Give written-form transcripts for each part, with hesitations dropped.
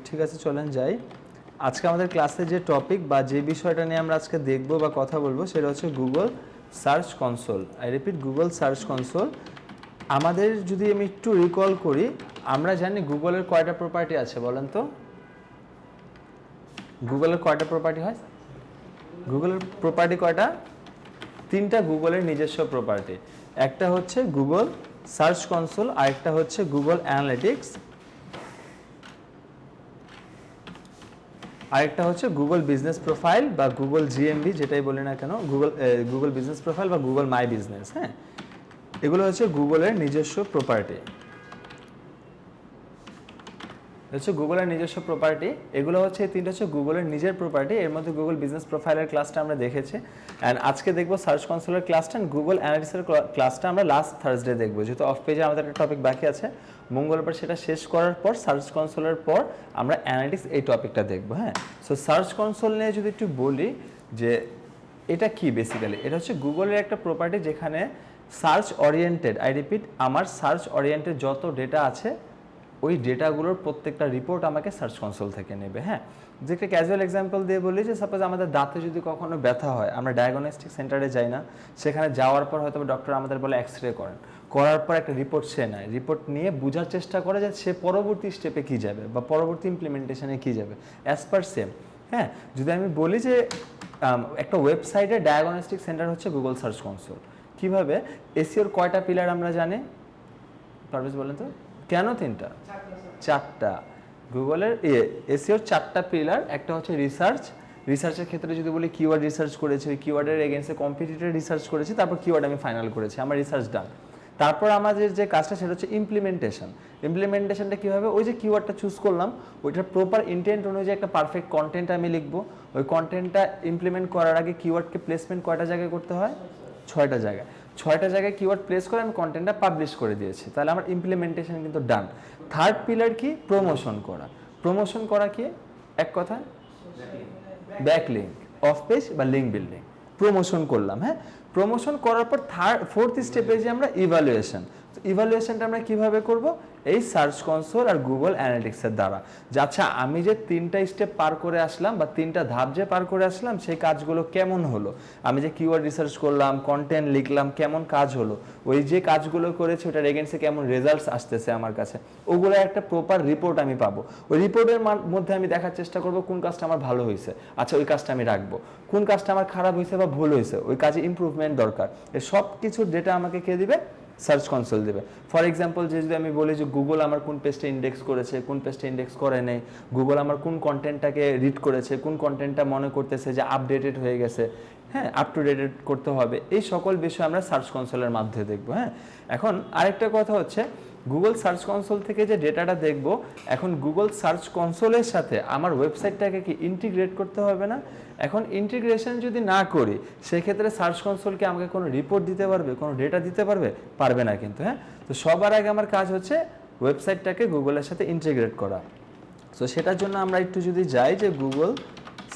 ঠিক আছে, চলেন যাই। আজকে আমাদের ক্লাসে যে টপিক বা যে বিষয়টা নিয়ে আমরা আজকে দেখব বা কথা বলবো সেটা হচ্ছে Google search console. I repeat, Google search console. আমাদের যদি আমি একটু রিকল করি, আমরা জানি গুগলের কয়টা প্রপার্টি আছে বলেন তো? গুগলের কয়টা প্রপার্টি হয়? গুগলের প্রপার্টি কয়টা? তিনটা গুগলের নিজস্ব প্রপার্টি। একটা হচ্ছে গুগল সার্চ কনসোল, আরেকটা হচ্ছে গুগল অ্যানালিটিক্স, আরেকটা হচ্ছে গুগল বিজনেস প্রোফাইল বা গুগল জিএমবি, যেটাই বলি না কেন, গুগল বিজনেস প্রোফাইল বা গুগল মাই বিজনেস। হ্যাঁ, এগুলো হচ্ছে গুগলের নিজস্ব প্রপার্টি, হচ্ছে গুগলের নিজস্ব প্রপার্টি। এগুলো হচ্ছে এই তিনটা হচ্ছে গুগলের নিজের প্রপার্টি। এর মধ্যে গুগল বিজনেস প্রোফাইলের ক্লাসটা আমরা দেখেছি, অ্যান্ড আজকে দেখবো সার্চ কনসোলের ক্লাসটা, অ্যান্ড গুগল অ্যানালিটিক্সের ক্লাসটা আমরা লাস্ট থার্সডে দেখবো, যেহেতু অফ পেজে আমাদের একটা টপিক বাকি আছে। মঙ্গলবার সেটা শেষ করার পর সার্চ কনসোলের পর আমরা অ্যানালিটিক্স এই টপিকটা দেখবো। হ্যাঁ, সো সার্চ কনসোল নিয়ে যদি একটু বলি যে এটা কি, বেসিক্যালি এটা হচ্ছে গুগলের একটা প্রপার্টি যেখানে সার্চ ওরিয়েন্টেড, আই রিপিট, আমার সার্চ ওরিয়েন্টেড যত ডেটা আছে ওই ডেটাগুলোর প্রত্যেকটা রিপোর্ট আমাকে সার্চ কনসোল থেকে নেবে। হ্যাঁ, যে একটা ক্যাজুয়াল এক্সাম্পল দিয়ে বলি যে সাপোজ আমাদের দাঁতে যদি কখনো ব্যথা হয়, আমরা ডায়াগনস্টিক সেন্টারে যাই না, সেখানে যাওয়ার পর হয়তো ডক্টর আমাদের বলে এক্স রে করেন, করার পর একটা রিপোর্ট সে নেয়, রিপোর্ট নিয়ে বোঝার চেষ্টা করে যে সে পরবর্তী স্টেপে কী যাবে বা পরবর্তী ইমপ্লিমেন্টেশনে কী যাবে, অ্যাজ পার সেম। হ্যাঁ, যদি আমি বলি যে একটা ওয়েবসাইটে ডায়াগনস্টিক সেন্টার হচ্ছে গুগল সার্চ কনসোল। কীভাবে? এসইওর কয়টা পিলার আমরা জানি? পারভেজ বলেন তো। কেন তিনটা? চারটা। গুগলের এসইওর চারটা পিলার। একটা হচ্ছে রিসার্চ, রিসার্চের ক্ষেত্রে যদি বলি কিওয়ার্ড রিসার্চ করেছি, ওই কিওয়ার্ডের এগেন্সে কম্পিটিটর রিসার্চ করেছি, তারপর কিওয়ার্ড আমি ফাইনাল করেছি, আমার রিসার্চ ডান। তারপর আমাদের যে কাজটা সেটা হচ্ছে ইমপ্লিমেন্টেশন। ইমপ্লিমেন্টেশনটা কী হবে? ওই যে কিওয়ার্ডটা চুজ করলাম ওইটার প্রপার ইন্টেন্ট অনুযায়ী একটা পারফেক্ট কন্টেন্ট আমি লিখবো। ওই কন্টেন্টটা ইমপ্লিমেন্ট করার আগে কিওয়ার্ডকে প্লেসমেন্ট কয়টা জায়গায় করতে হয়? 6টা জায়গায়। 6টা জায়গায় কিওয়ার্ড প্লেস করে আমি কন্টেন্টটা পাবলিশ করে দিয়েছি, তাহলে আমার ইমপ্লিমেন্টেশন কিন্তু ডান। থার্ড পিলার কি? প্রমোশন করা। প্রমোশন করা কি এক কথা? ব্যাকলিঙ্ক, অফ পেজ বা লিঙ্ক বিল্ডিং। প্রমোশন করলাম। হ্যাঁ, প্রমোশন করার পর ফোর্থ স্টেপে যে আমরা ইভ্যালুয়েশন। তো ইভ্যালুয়েশনটা আমরা কিভাবে করব? এই সার্চ কনসোল আর গুগল অ্যানালিটিক্সের দ্বারা। যে আচ্ছা আমি যে তিনটা স্টেপ পার করে আসলাম বা তিনটা ধাপ যে পার করে আসলাম সেই কাজগুলো কেমন হলো, আমি যে কিওয়ার্ড রিসার্চ করলাম, কন্টেন্ট লিখলাম, কেমন কাজ হলো, ওই যে কাজগুলো করেছে ওটার এগেন্সে কেমন রেজাল্টস আসতেছে আমার কাছে, ওগুলো একটা প্রপার রিপোর্ট আমি পাবো। ওই রিপোর্টের মধ্যে আমি দেখার চেষ্টা করব কোন কাজটা আমার ভালো হয়েছে, আচ্ছা ওই কাজটা আমি রাখবো, কোন কাজটা আমার খারাপ হয়েছে বা ভুল হয়েছে, ওই কাজে ইমপ্রুভমেন্ট দরকার, এই সব কিছুর ডেটা আমাকে কে দিবে? সার্চ কনসোল দেবে। ফর এক্সাম্পল যে যদি আমি বলি যে গুগল আমার কোন পেজটা ইন্ডেক্স করেছে, কোন পেজটা ইন্ডেক্স করে নেই, গুগল আমার কোন কন্টেন্টটাকে রিড করেছে, কোন কন্টেন্টটা মনে করতেছে যে আপডেটেড হয়ে গেছে, হ্যাঁ আপ টু ডেটেড করতে হবে, এই সকল বিষয় আমরা সার্চ কনসোলের মাধ্যমে দেখবো। হ্যাঁ, এখন আরেকটা কথা হচ্ছে গুগল সার্চ কনসোল থেকে যে ডেটাটা দেখব, এখন গুগল সার্চ কনসোলের সাথে আমার ওয়েবসাইটটাকে কি ইন্টিগ্রেট করতে হবে না? এখন ইন্টিগ্রেশন যদি না করি সেক্ষেত্রে সার্চ কনসোলকে আমাকে কোনো রিপোর্ট দিতে পারবে, কোনো ডেটা দিতে পারবে? পারবে না কিন্তু। হ্যাঁ, তো সবার আগে আমার কাজ হচ্ছে ওয়েবসাইটটাকে গুগলের সাথে ইন্টিগ্রেট করা। সো সেটার জন্য আমরা একটু যদি যাই যে গুগল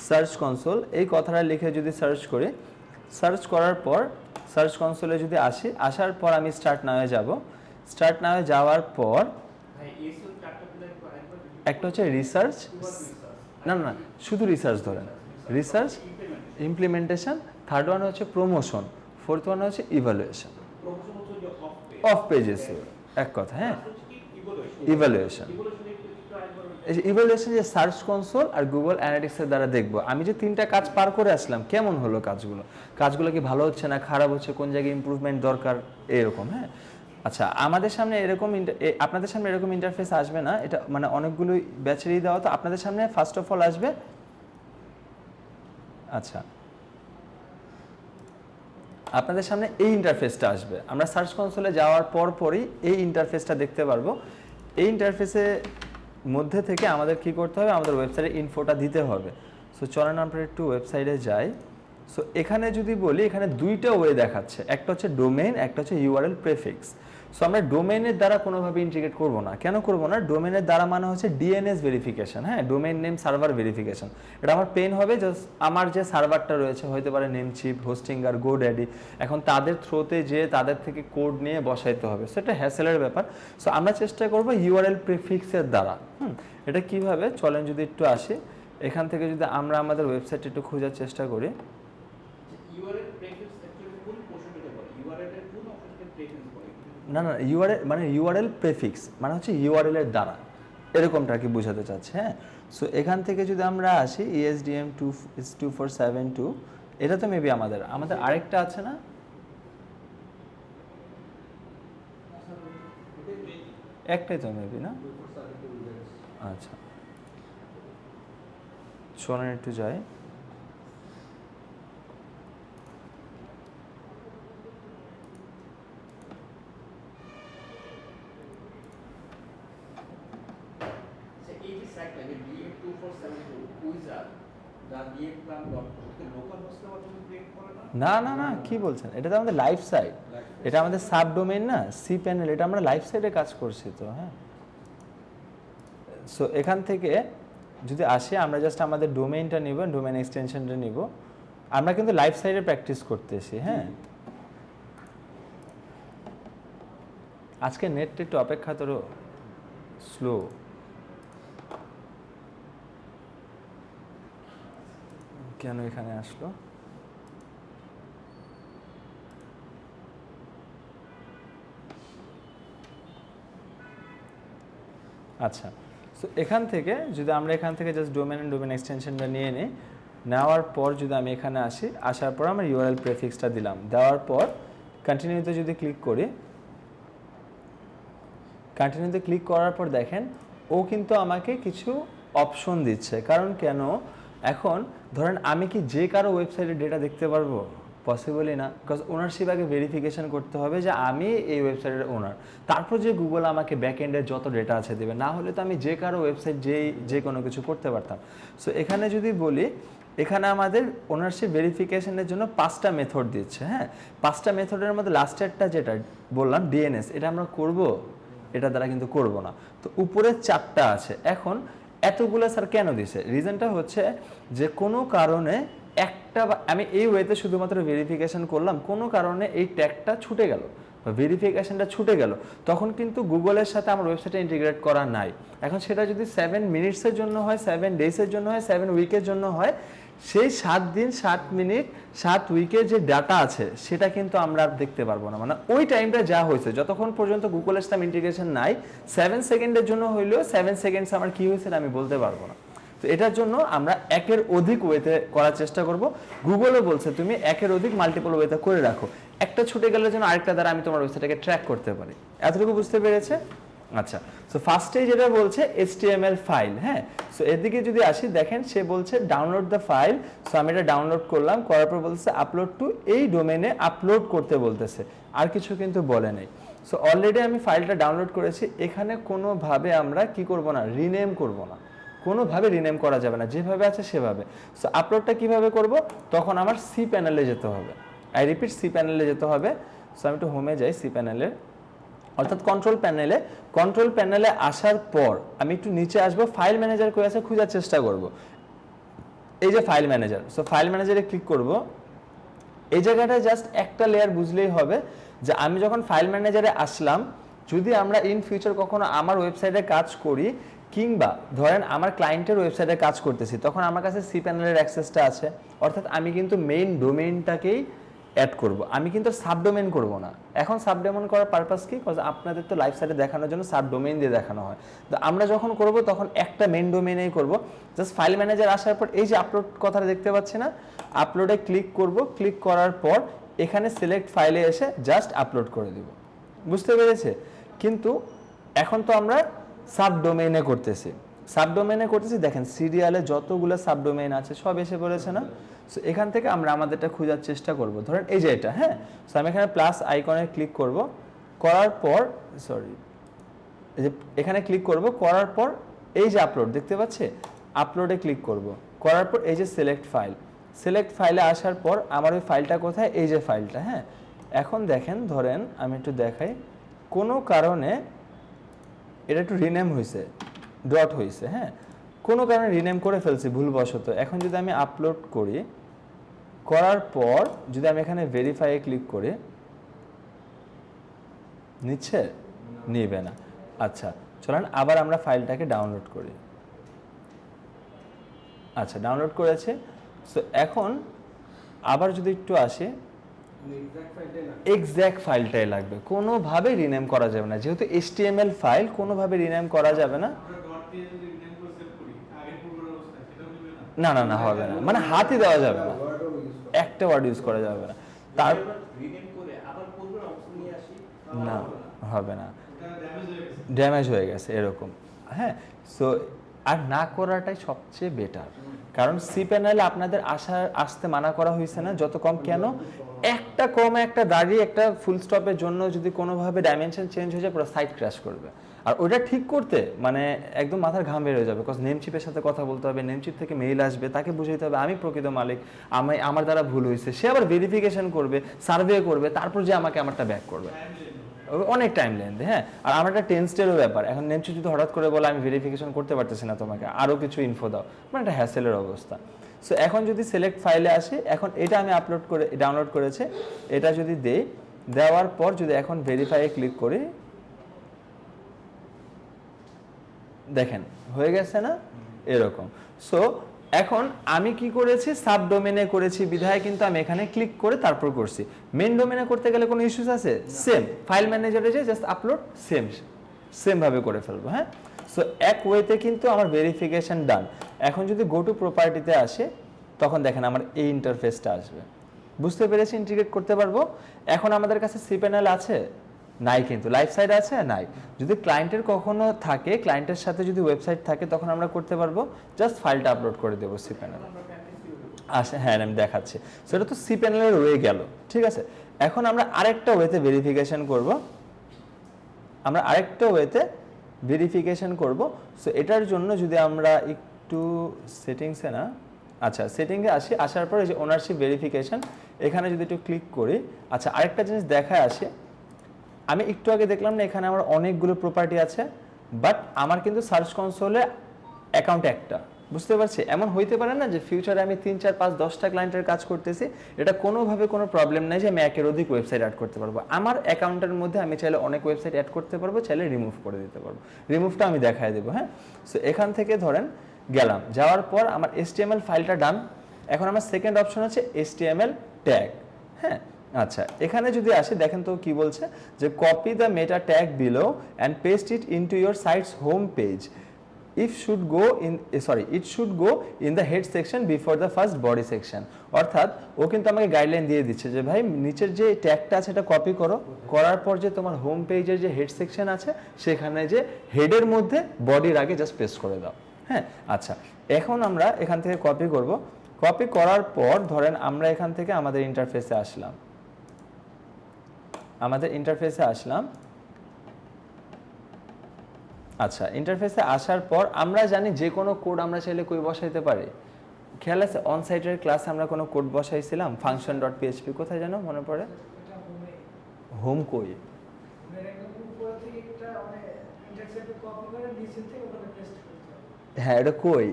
সার্চ কনসোল এই কথাটা লিখে যদি সার্চ করি, সার্চ করার পর সার্চ কনসোলে যদি আসি, আসার পর আমি স্টার্ট নাওয়ে যাব। স্টার্ট নাওয়ে যাওয়ার পর একটা হচ্ছে রিসার্চ, না না শুধু রিসার্চ ধরেন, রিসার্চ, ইমপ্লিমেন্টেশন, থার্ড ওয়ান হচ্ছে প্রমোশন, ফোর্থ ওয়ান হচ্ছে ইভ্যালুয়েশন। অফ পেজেস এক কথা। হ্যাঁ, ইভ্যালুয়েশন। ইভ্যালুয়েশন যে সার্চ কনসোল আর গুগল অ্যানালিটিক্সের দ্বারা দেখবো আমি যে তিনটা কাজ পার করে আসলাম কেমন হলো কাজগুলো, কাজগুলো কি ভালো হচ্ছে না খারাপ হচ্ছে, কোন জায়গায় ইমপ্রুভমেন্ট দরকার, এরকম। হ্যাঁ, আচ্ছা আমাদের সামনে এরকম আপনাদের সামনে এরকম ইন্টারফেস আসবে না, এটা মানে অনেকগুলো ব্যাচেরই দেওয়া, তো আপনাদের সামনে ফার্স্ট অফ অল আসবে, আচ্ছা আপনাদের সামনে এই ইন্টারফেসটা আসবে। আমরা সার্চ কনসোলে যাওয়ার পরই এই ইন্টারফেসটা দেখতে পারবো। এই ইন্টারফেসে মধ্যে থেকে আমাদের কি করতে হবে? আমাদের ওয়েবসাইটে ইনফোটা দিতে হবে। সো চলেন আমরা একটু ওয়েবসাইটে যাই। সো এখানে যদি বলি, এখানে দুইটা ওয়ে দেখাচ্ছে, একটা হচ্ছে ডোমেইন, একটা হচ্ছে ইউআরএল প্রেফিক্স। সো আমরা ডোমেইনের দ্বারা কোনোভাবে ইন্টিগ্রেট করব না। কেন করব না? ডোমেইনের দ্বারা মানে হচ্ছে ডিএনএস ভেরিফিকেশন। হ্যাঁ, ডোমেইন নেম সার্ভার ভেরিফিকেশন। এটা আমার পেন হবে জাস্ট আমার যে সার্ভারটা রয়েছে, হতে পারে নেমচিপ, হোস্টিঙ্গার, গোড্যাডি, এখন তাদের থ্রোতে যে তাদের থেকে কোড নিয়ে বসাইতে হবে, সো এটা হ্যাসেলের ব্যাপার। সো আমরা চেষ্টা করব ইউআরএল প্রেফিক্সের দ্বারা এটা কিভাবে চলেন যদি একটু আসি, এখান থেকে যদি আমরা আমাদের ওয়েবসাইট একটু খোঁজার চেষ্টা করি। না না, ইউআরএল মানে ইউআরএল প্রেফিক্স মানে হচ্ছে ইউআরএল এর দ্বারা, এরকমটা কি বোঝাতে চাচ্ছে। হ্যাঁ, সো এখান থেকে যদি আমরা আসি ESDM 2472, এটা তো মেবি আমাদের আরেকটা আছে না, একটাই তো মেবি না। আচ্ছা চলেন একটু যাই। না না না, কি বলছেন, এটা তো আমাদের লাইভ সাইট, এটা আমাদের সাব ডোমেইন না, সি প্যানেল, এটা আমরা লাইভ সাইটে কাজ করছি তো। হ্যাঁ, সো এখান থেকে যদি আসি আমরা জাস্ট আমাদের ডোমেইনটা নিব, ডোমেইন এক্সটেনশনটা নিব, আমরা কিন্তু লাইভ সাইটে প্র্যাকটিস করতেছি। হ্যাঁ, আজকে নেটটা একটু অপেক্ষা তোরও স্লো। কেন এখানে আসলো? আচ্ছা, সো এখান থেকে যদি আমরা এখান থেকে জাস্ট ডোমেন এন্ড ডোমেন এক্সটেনশনটা নিয়ে নিই, নেওয়ার পর যদি আমি এখানে আসি, আসার পর আমরা ইউআরএল প্রেফিক্সটা দিলাম, দেওয়ার পর কন্টিনিউতে যদি ক্লিক করি, কন্টিনিউতে ক্লিক করার পর দেখেন ও কিন্তু আমাকে কিছু অপশন দিচ্ছে। কারণ কেন, এখন ধরেন আমি কি যে কারো ওয়েবসাইটের ডেটা দেখতে পারবো? পসিবলই না, বিকজ ওনারশিপ আগে ভেরিফিকেশন করতে হবে যে আমি এই ওয়েবসাইটের ওনার, তারপর যে গুগল আমাকে ব্যাকএন্ডের যত ডেটা আছে দেবে, না হলে তো আমি যে কারো ওয়েবসাইট যে কোনো কিছু করতে পারতাম। সো এখানে যদি বলি, এখানে আমাদের ওনারশিপ ভেরিফিকেশনের জন্য 5টা মেথড দিচ্ছে। হ্যাঁ, 5টা মেথডের মধ্যে লাস্টেরটা যেটা বললাম ডিএনএস, এটা আমরা করব, এটা দ্বারা কিন্তু করব না। তো উপরে 4টা আছে। এখন এতগুলো স্যার কেন দিছে? রিজনটা হচ্ছে যে কোনো কারণে একটা আমি এই ওয়েতে শুধুমাত্র ভেরিফিকেশন করলাম, কোনো কারণে এই ট্যাগটা ছুটে গেল বা ভেরিফিকেশনটা ছুটে গেল, তখন কিন্তু গুগলের সাথে আমার ওয়েবসাইটে ইন্টিগ্রেট করা নাই। এখন সেটা যদি 7 মিনিটসের জন্য হয়, 7 ডেজের জন্য হয়, 7 উইকের জন্য হয়, সেই 7 দিন 7 মিনিট 7 উইকের যে ডাটা আছে সেটা কিন্তু আমরা আর দেখতে পারবো না। মানে ওই টাইমটা যা হয়েছে, যতক্ষণ পর্যন্ত গুগলের সাথে ইন্টিগ্রেশন নাই, 7 সেকেন্ডের জন্য হইলেও 7 সেকেন্ডস আমার কি হয়েছে আমি বলতে পারবো না। তো এটার জন্য আমরা একের অধিক ওয়েতে করার চেষ্টা করব। গুগলও বলছে তুমি একের অধিক মাল্টিপল ওয়েতে করে রাখো, একটা ছুটে গেলে যেন আরেকটা দ্বারা আমি তোমার ওয়েবসাইটটাকে ট্র্যাক করতে পারি। এতটুকু বুঝতে পেরেছে? আচ্ছা, সো ফার্স্টে যেটা বলছে HTML ফাইল। হ্যাঁ, সো এদিকে যদি আসি দেখেন সে বলছে ডাউনলোড দ্য ফাইল। সো আমি এটা ডাউনলোড করলাম, করার পর বলছে আপলোড টু এই ডোমেনে আপলোড করতে বলতেছে, আর কিছু কিন্তু বলে নেই। সো অলরেডি আমি ফাইলটা ডাউনলোড করেছি, এখানে কোনোভাবে আমরা কি করব না, রিনেম করব না, কোনোভাবে রিনেম করা যাবে না, যেভাবে আছে সেভাবে। সো আপলোডটা কিভাবে করব, তখন আমার সি প্যানেলে যেতে হবে। আই রিপিট, সি প্যানেলে যেতে হবে। সো আমি একটু হোমে যাই, সি প্যানেলের অর্থাৎ কন্ট্রোল প্যানেলে আসার পর আমি একটু নিচে আসবো, ফাইল ম্যানেজার কই আছে খোঁজার চেষ্টা করব। এই যে ফাইল ম্যানেজার, সো ফাইল ম্যানেজারে ক্লিক করব। এই জায়গাটায় জাস্ট একটা লেয়ার বুঝলেই হবে যে আমি যখন ফাইল ম্যানেজারে আসলাম, যদি আমরা ইন ফিউচার কখনো আমার ওয়েবসাইটে কাজ করি কিংবা ধরেন আমার ক্লায়েন্টের ওয়েবসাইটে কাজ করতেছি, তখন আমার কাছে সি প্যানেলের অ্যাক্সেসটা আছে। অর্থাৎ আমি কিন্তু মেইন ডোমেইনটাকেই অ্যাড করব, আমি কিন্তু সাবডোমেইন করব না। এখন সাবডোমেইন করার পারপাস কি? কজ আপনাদের তো লাইভ সাইটে দেখানোর জন্য সাবডোমেইন দিয়ে দেখানো হয়। তো আমরা যখন করব তখন একটা মেইন ডোমেইনেই করব। জাস্ট ফাইল ম্যানেজার আসার পর এই যে আপলোড কথাটা দেখতে পাচ্ছি না, আপলোডে ক্লিক করব, ক্লিক করার পর এখানে সিলেক্ট ফাইলে এসে জাস্ট আপলোড করে দিব। বুঝতে পেরেছে? কিন্তু এখন তো আমরা সাবডোমেইনে করতেছি, দেখেন সিরিয়ালে যতগুলো সাবডোমেইন আছে সব এসে পড়েছে না। সো এখান থেকে আমরা আমাদেরটা খোঁজার চেষ্টা করব। ধরেন এই যে এটা, হ্যাঁ, সো আমি এখানে প্লাস আইকনে ক্লিক করব, করার পর এই যে এখানে ক্লিক করব, করার পর এই যে আপলোড দেখতে পাচ্ছে, আপলোডে ক্লিক করব, করার পর এই যে সিলেক্ট ফাইলে আসার পর আমার ওই ফাইলটা কোথায়, এই যে ফাইলটা। হ্যাঁ, এখন দেখেন, ধরেন আমি একটু দেখাই, কোনো কারণে এটা একটু রিনেম হয়েছে, ডট হয়েছে। হ্যাঁ, কোনো কারণে রিনেম করে ফেলছি ভুলবশত। এখন যদি আমি আপলোড করি, করার পর যদি আমি এখানে ভেরিফাইয়ে ক্লিক করি, নিচ্ছে? নিবে না। আচ্ছা, চলেন আবার আমরা ফাইলটাকে ডাউনলোড করি। আচ্ছা, ডাউনলোড করেছে। সো এখন আবার যদি একটু আসে, এক্সাক্ট ফাইলটাই লাগবে, কোনোভাবে রিনেম করা যাবে না, যেহেতু HTML ফাইল কোনোভাবে রিনেম করা যাবে না। না না না, হবে না, মানে হাতে দেওয়া যাবে না, একটা ওয়ার্ড ইউজ করা যাবে না, তার না হবে না, ড্যামেজ হয়ে গেছে এরকম। হ্যাঁ, সো আর না করাটাই সবচেয়ে বেটার, কারণ cPanel আপনাদের আসতে মানা করা হয়েছে না, যত কম কেন একটা কমে একটা দাঁড়িয়ে একটা ফুল স্টপের জন্য যদি কোনোভাবে ডাইমেনশন চেঞ্জ হয়ে যায় পুরো সাইট ক্র্যাশ করবে। আর ওইটা ঠিক করতে মানে একদম মাথার ঘাম বের হয়ে যাবে, বিকজ নেমচিপের সাথে কথা বলতে হবে, নেমচিপ থেকে মেইল আসবে, তাকে বুঝাইতে হবে আমি প্রকৃত মালিক, আমার দ্বারা ভুল হয়েছে, সে আবার ভেরিফিকেশন করবে, সার্ভে করবে, তারপর যে আমাকে আমারটা ব্যাক করবে, অনেক টাইম লেন্থ। হ্যাঁ, আর আমার একটা টেন্সটেরও ব্যাপার, এখন নেমচিপ যদি হঠাৎ করে বলে আমি ভেরিফিকেশন করতে পারতেছি না, তোমাকে আরও কিছু ইনফো দাও, মানে একটা হ্যাসেলের অবস্থা। সো এখন যদি সিলেক্ট ফাইলে আসি, এখন এটা আমি ডাউনলোড করেছে, এটা যদি দেই, দেওয়ার পর যদি এখন ভেরিফাইয়ে ক্লিক করি, দেখেন হয়ে গেছে না এরকম। সো এখন আমি কি করেছি, সাব ডোমেনে করেছি বিধায় কিন্তু আমি এখানে ক্লিক করে তারপর করছি। মেন ডোমেনে করতে গেলে কোনো ইস্যুস আছে? সেম, ফাইল ম্যানেজারে যে জাস্ট আপলোড সেম ভাবে করে ফেলবো। হ্যাঁ, সো এক ওয়েতে কিন্তু আমার ভেরিফিকেশন ডান। এখন যদি গো টু প্রপার্টিতে আসে, তখন দেখেন আমার এই ইন্টারফেসটা আসবে। বুঝতে পেরেছি ইন্টিগ্রেট করতে পারবো। এখন আমাদের কাছে cPanel আছে নাই, কিন্তু লাইভ সাইট আছে নাই। যদি ক্লায়েন্টের কখনো থাকে, ক্লায়েন্টের সাথে যদি ওয়েবসাইট থাকে, তখন আমরা করতে পারবো, জাস্ট ফাইলটা আপলোড করে দেবো cPanel। আচ্ছা হ্যাঁ, আমি দেখাচ্ছি। সেটা তো cPanel এর ওয়ে গেল, ঠিক আছে। এখন আমরা আরেকটা ওয়েতে ভেরিফিকেশন করব, সো এটার জন্য যদি আমরা একটু সেটিংসে না, আচ্ছা সেটিংয়ে আসি, আসার পর এই যে ওনারশিপ ভেরিফিকেশন, এখানে যদি একটু ক্লিক করি, আচ্ছা আরেকটা জিনিস দেখায় আসে, আমি একটু আগে দেখলাম না এখানে আমার অনেকগুলো প্রপার্টি আছে, বাট আমার কিন্তু সার্চ কনসোলে অ্যাকাউন্ট একটা। বুঝতে পারছি, এমন হইতে পারে না যে ফিউচারে আমি 3, 4, 5, 10টা ক্লায়েন্টের কাজ করতেছি, এটা কোনোভাবে কোনো প্রবলেম নাই যে আমি একের অধিক ওয়েবসাইট অ্যাড করতে পারবো। আমার অ্যাকাউন্টের মধ্যে আমি চাইলে অনেক ওয়েবসাইট অ্যাড করতে পারবো, চাইলে রিমুভ করে দিতে পারবো। রিমুভটা আমি দেখাই দেবো। হ্যাঁ, সো এখান থেকে ধরেন গেলাম, যাওয়ার পর আমার HTML ফাইলটা ডান। এখন আমার সেকেন্ড অপশন হচ্ছে HTML ট্যাগ। হ্যাঁ, আচ্ছা এখানে যদি আসে, দেখেন তো কি বলছে, যে copy the meta tag below and paste it into your site's home page. It should go in the head section before the first body section. অর্থাৎ ও কিন্তু আমাকে গাইডলাইন দিয়ে দিচ্ছে যে ভাই নিচের যে ট্যাগটা আছে এটা কপি করো, করার পর যে তোমার হোম পেজের যে হেড সেকশন আছে সেখানে যে হেডের মধ্যে বডির আগে জাস্ট পেস্ট করে দাও। হ্যাঁ, আচ্ছা এখন আমরা এখান থেকে কপি করব। কপি করার পর ধরেন আমরা এখান থেকে আমাদের ইন্টারফেসে আসলাম, আচ্ছা ইন্টারফেসে আসার পর আমরা জানি যে কোনো কোড আমরা চাইলে কই বসাইতে পারি। খেয়াল আছে অন সাইটের ক্লাসে আমরা কোনো কোড বসাইছিলাম, function.php, কোথায় জানো মনে পড়ে? হোম কই? হ্যাঁ, এটা কই?